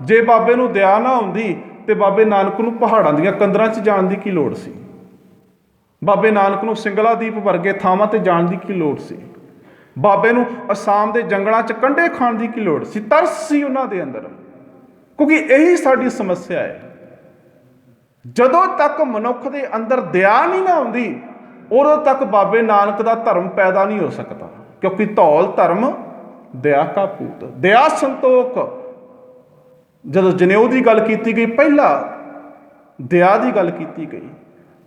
ਜੇ ਬਾਬੇ ਨੂੰ ਦਇਆ ਨਾ ਹੁੰਦੀ, ਤੇ ਬਾਬੇ ਨਾਨਕ ਨੂੰ ਪਹਾੜਾਂ ਦੀਆਂ ਕੰਦਰਾਂ 'ਚ ਜਾਣ ਦੀ ਕੀ ਲੋੜ ਸੀ? ਬਾਬੇ ਨਾਨਕ ਨੂੰ ਸਿੰਗਲਾ ਦੀਪ ਵਰਗੇ ਥਾਵਾਂ ਤੇ ਜਾਣ ਦੀ ਕੀ ਲੋੜ ਸੀ? ਬਾਬੇ ਨੂੰ ਅਸਾਮ ਦੇ ਜੰਗਲਾਂ 'ਚ ਕੰਢੇ ਖਾਣ ਦੀ ਕੀ ਲੋੜ ਸੀ? ਤਰਸ ਸੀ ਉਹਨਾਂ ਦੇ ਅੰਦਰ। ਕਿਉਂਕਿ ਇਹੀ ਸਾਡੀ ਸਮੱਸਿਆ ਹੈ। ਜਦੋਂ ਤੱਕ ਮਨੁੱਖ ਦੇ ਅੰਦਰ ਦਇਆ ਨਹੀਂ ਨਾ ਆਉਂਦੀ, ਉਦੋਂ ਤੱਕ ਬਾਬੇ ਨਾਨਕ ਦਾ ਧਰਮ ਪੈਦਾ ਨਹੀਂ ਹੋ ਸਕਦਾ। ਕਿਉਂਕਿ ਧੌਲ ਧਰਮ ਦਇਆ ਕਾ ਪੂਤ, ਦਇਆ ਸੰਤੋਖ। ਜਦੋਂ ਜਨੇਊ ਦੀ ਗੱਲ ਕੀਤੀ ਗਈ, ਪਹਿਲਾਂ ਦਇਆ ਦੀ ਗੱਲ ਕੀਤੀ ਗਈ।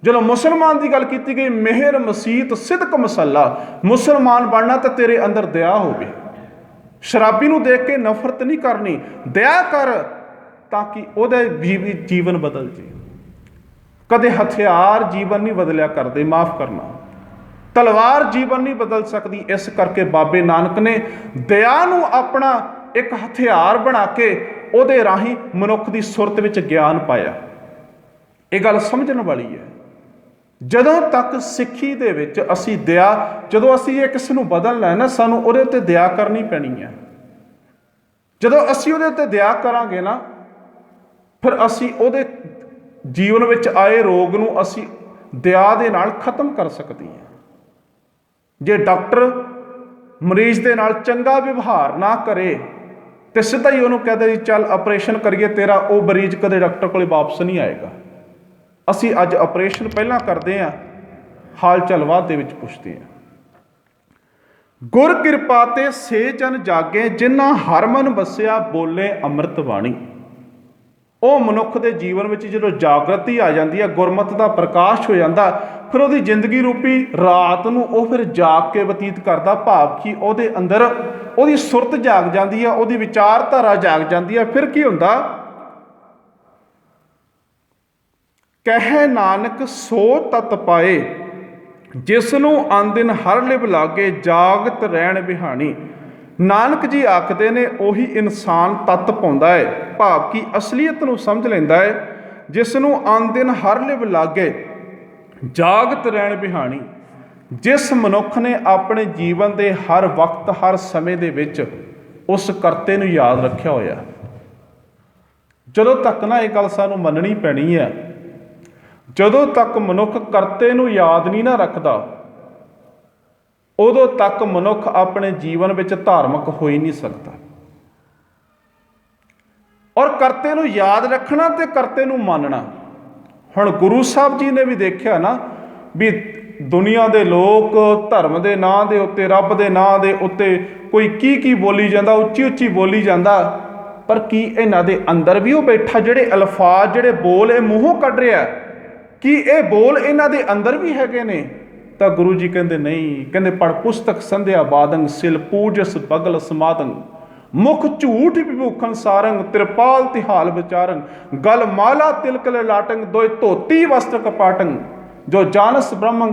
ਜਦੋਂ ਮੁਸਲਮਾਨ ਦੀ ਗੱਲ ਕੀਤੀ ਗਈ, ਮਿਹਰ ਮਸੀਤ ਸਿਦਕ ਮਸੱਲਾ। ਮੁਸਲਮਾਨ ਬਣਨਾ ਤਾਂ ਤੇਰੇ ਅੰਦਰ ਦਇਆ ਹੋਵੇ। ਸ਼ਰਾਬੀ ਨੂੰ ਦੇਖ ਕੇ ਨਫ਼ਰਤ ਨਹੀਂ ਕਰਨੀ, ਦਇਆ ਕਰ ਤਾਂ ਕਿ ਉਹਦਾ ਵੀ ਜੀਵਨ ਬਦਲ ਜੇ। ਕਦੇ ਹਥਿਆਰ ਜੀਵਨ ਨਹੀਂ ਬਦਲਿਆ ਕਰਦੇ, ਮਾਫ ਕਰਨਾ, ਤਲਵਾਰ ਜੀਵਨ ਨਹੀਂ ਬਦਲ ਸਕਦੀ। ਇਸ ਕਰਕੇ ਬਾਬੇ ਨਾਨਕ ਨੇ ਦਇਆ ਨੂੰ ਆਪਣਾ ਇੱਕ ਹਥਿਆਰ ਬਣਾ ਕੇ ਉਹਦੇ ਰਾਹੀਂ ਮਨੁੱਖ ਦੀ ਸੁਰਤ ਵਿੱਚ ਗਿਆਨ ਪਾਇਆ। ਇਹ ਗੱਲ ਸਮਝਣ ਵਾਲੀ ਹੈ। ਜਦੋਂ ਤੱਕ ਸਿੱਖੀ ਦੇ ਵਿੱਚ ਅਸੀਂ ਦਇਆ, ਜਦੋਂ ਅਸੀਂ ਇਹ ਕਿਸੇ ਨੂੰ ਬਦਲਣਾ ਹੈ ਨਾ, ਸਾਨੂੰ ਉਹਦੇ ਉੱਤੇ ਦਇਆ ਕਰਨੀ ਪੈਣੀ ਹੈ। ਜਦੋਂ ਅਸੀਂ ਉਹਦੇ ਉੱਤੇ ਦਇਆ ਕਰਾਂਗੇ ਨਾ, ਫਿਰ ਅਸੀਂ ਉਹਦੇ ਜੀਵਨ ਵਿੱਚ ਆਏ ਰੋਗ ਨੂੰ ਅਸੀਂ ਦਇਆ ਦੇ ਨਾਲ ਖਤਮ ਕਰ ਸਕਦੇ ਹਾਂ। ਜੇ ਡਾਕਟਰ ਮਰੀਜ਼ ਦੇ ਨਾਲ ਚੰਗਾ ਵਿਵਹਾਰ ਨਾ ਕਰੇ ਤੇ ਸਿੱਧਾ ਹੀ ਉਹਨੂੰ ਕਹਦੇ ਜੀ ਚੱਲ ਆਪਰੇਸ਼ਨ ਕਰੀਏ ਤੇਰਾ, ਉਹ ਮਰੀਜ਼ ਕਦੇ ਡਾਕਟਰ ਕੋਲ ਵਾਪਸ ਨਹੀਂ ਆਏਗਾ। ਅਸੀਂ ਅੱਜ ਆਪਰੇਸ਼ਨ ਪਹਿਲਾਂ ਕਰਦੇ ਹਾਂ, ਹਾਲ ਚਾਲ ਬਾਅਦ ਦੇ ਵਿੱਚ ਪੁੱਛਦੇ ਹਾਂ। ਗੁਰ ਕਿਰਪਾ ਤੇ ਸੇ ਜਨ ਜਾਗੇ, ਜਿਨ੍ਹਾਂ ਹਰ ਮਨ ਵਸਿਆ ਬੋਲੇ ਅੰਮ੍ਰਿਤ ਬਾਣੀ। ਉਹ ਮਨੁੱਖ ਦੇ ਜੀਵਨ ਵਿੱਚ ਜਦੋਂ ਜਾਗਰਤੀ ਆ ਜਾਂਦੀ ਹੈ, ਗੁਰਮਤਿ ਦਾ ਪ੍ਰਕਾਸ਼ ਹੋ ਜਾਂਦਾ, ਫਿਰ ਉਹਦੀ ਜ਼ਿੰਦਗੀ ਰੂਪੀ ਰਾਤ ਨੂੰ ਉਹ ਫਿਰ ਜਾਗ ਕੇ ਬਤੀਤ ਕਰਦਾ। ਭਾਵ ਕਿ ਉਹਦੇ ਅੰਦਰ ਉਹਦੀ ਸੁਰਤ ਜਾਗ ਜਾਂਦੀ ਹੈ, ਉਹਦੀ ਵਿਚਾਰਧਾਰਾ ਜਾਗ ਜਾਂਦੀ ਹੈ। ਫਿਰ ਕੀ ਹੁੰਦਾ? ਕਹਿ ਨਾਨਕ ਸੋ ਤਤ ਪਾਏ, ਜਿਸ ਨੂੰ ਆਂਦਿਨ ਹਰ ਲਿਵ ਲਾਗੇ, ਜਾਗਤ ਰਹਿਣ ਬਿਹਾਣੀ। ਨਾਨਕ ਜੀ ਆਖਦੇ ਨੇ ਉਹੀ ਇਨਸਾਨ ਤੱਤ ਪਾਉਂਦਾ ਹੈ। ਭਾਵ ਕਿ ਅਸਲੀਅਤ ਨੂੰ ਸਮਝ ਲੈਂਦਾ ਹੈ। ਜਿਸ ਨੂੰ ਆਂਦਿਨ ਹਰ ਲਿਵ ਲਾਗੇ, ਜਾਗਤ ਰਹਿਣ ਬਿਹਾਣੀ। ਜਿਸ ਮਨੁੱਖ ਨੇ ਆਪਣੇ ਜੀਵਨ ਦੇ ਹਰ ਵਕਤ, ਹਰ ਸਮੇਂ ਦੇ ਵਿੱਚ ਉਸ ਕਰਤੇ ਨੂੰ ਯਾਦ ਰੱਖਿਆ ਹੋਇਆ। ਜਦੋਂ ਤੱਕ ਨਾ ਇਹ ਗੱਲ ਸਾਨੂੰ ਮੰਨਣੀ ਪੈਣੀ ਹੈ, ਜਦੋਂ ਤੱਕ ਮਨੁੱਖ ਕਰਤੇ ਨੂੰ ਯਾਦ ਨਹੀਂ ਨਾ ਰੱਖਦਾ, ਉਦੋਂ ਤੱਕ ਮਨੁੱਖ ਆਪਣੇ ਜੀਵਨ ਵਿੱਚ ਧਾਰਮਿਕ ਹੋ ਹੀ ਨਹੀਂ ਸਕਦਾ। ਔਰ ਕਰਤੇ ਨੂੰ ਯਾਦ ਰੱਖਣਾ ਤੇ ਕਰਤੇ ਨੂੰ ਮੰਨਣਾ। ਹੁਣ ਗੁਰੂ ਸਾਹਿਬ ਜੀ ਨੇ ਵੀ ਦੇਖਿਆ ਨਾ ਵੀ ਦੁਨੀਆ ਦੇ ਲੋਕ ਧਰਮ ਦੇ ਨਾਂ ਦੇ ਉੱਤੇ, ਰੱਬ ਦੇ ਨਾਂ ਦੇ ਉੱਤੇ ਕੋਈ ਕੀ ਬੋਲੀ ਜਾਂਦਾ, ਉੱਚੀ ਉੱਚੀ ਬੋਲੀ ਜਾਂਦਾ। ਪਰ ਕੀ ਇਹਨਾਂ ਦੇ ਅੰਦਰ ਵੀ ਉਹ ਬੈਠਾ, ਜਿਹੜੇ ਅਲਫਾਜ਼, ਜਿਹੜੇ ਬੋਲ ਇਹ ਮੂੰਹੋਂ ਕੱਢ ਰਿਹਾ, ਕੀ ਇਹ ਬੋਲ ਇਹਨਾਂ ਦੇ ਅੰਦਰ ਵੀ ਹੈਗੇ ਨੇ? ਤਾਂ ਗੁਰੂ ਜੀ ਕਹਿੰਦੇ ਨਹੀਂ। ਕਹਿੰਦੇ ਪੜ ਪੁਸਤਕ ਸੰਧਿਆ ਬਾਦੰਗ, ਸਿਲ ਪੂਜਸ ਬਗਲ ਸਮਾਦੰਗ, ਮੁਖ ਝੂਠ ਵਿਭੂਖਣ ਸਾਰੰਗ, ਤਿਰਪਾਲ ਤਿਹਾਲ ਵਿਚਾਰੰਗ, ਗਲ ਮਾਲਾ ਤਿਲਕ ਲਲਾਟੰਗ, ਦੋਇ ਧੋਤੀ ਵਸਤਰ ਕਪਾਟੰਗ, ਜੋ ਜਾਨਸ ਬ੍ਰਹਮੰ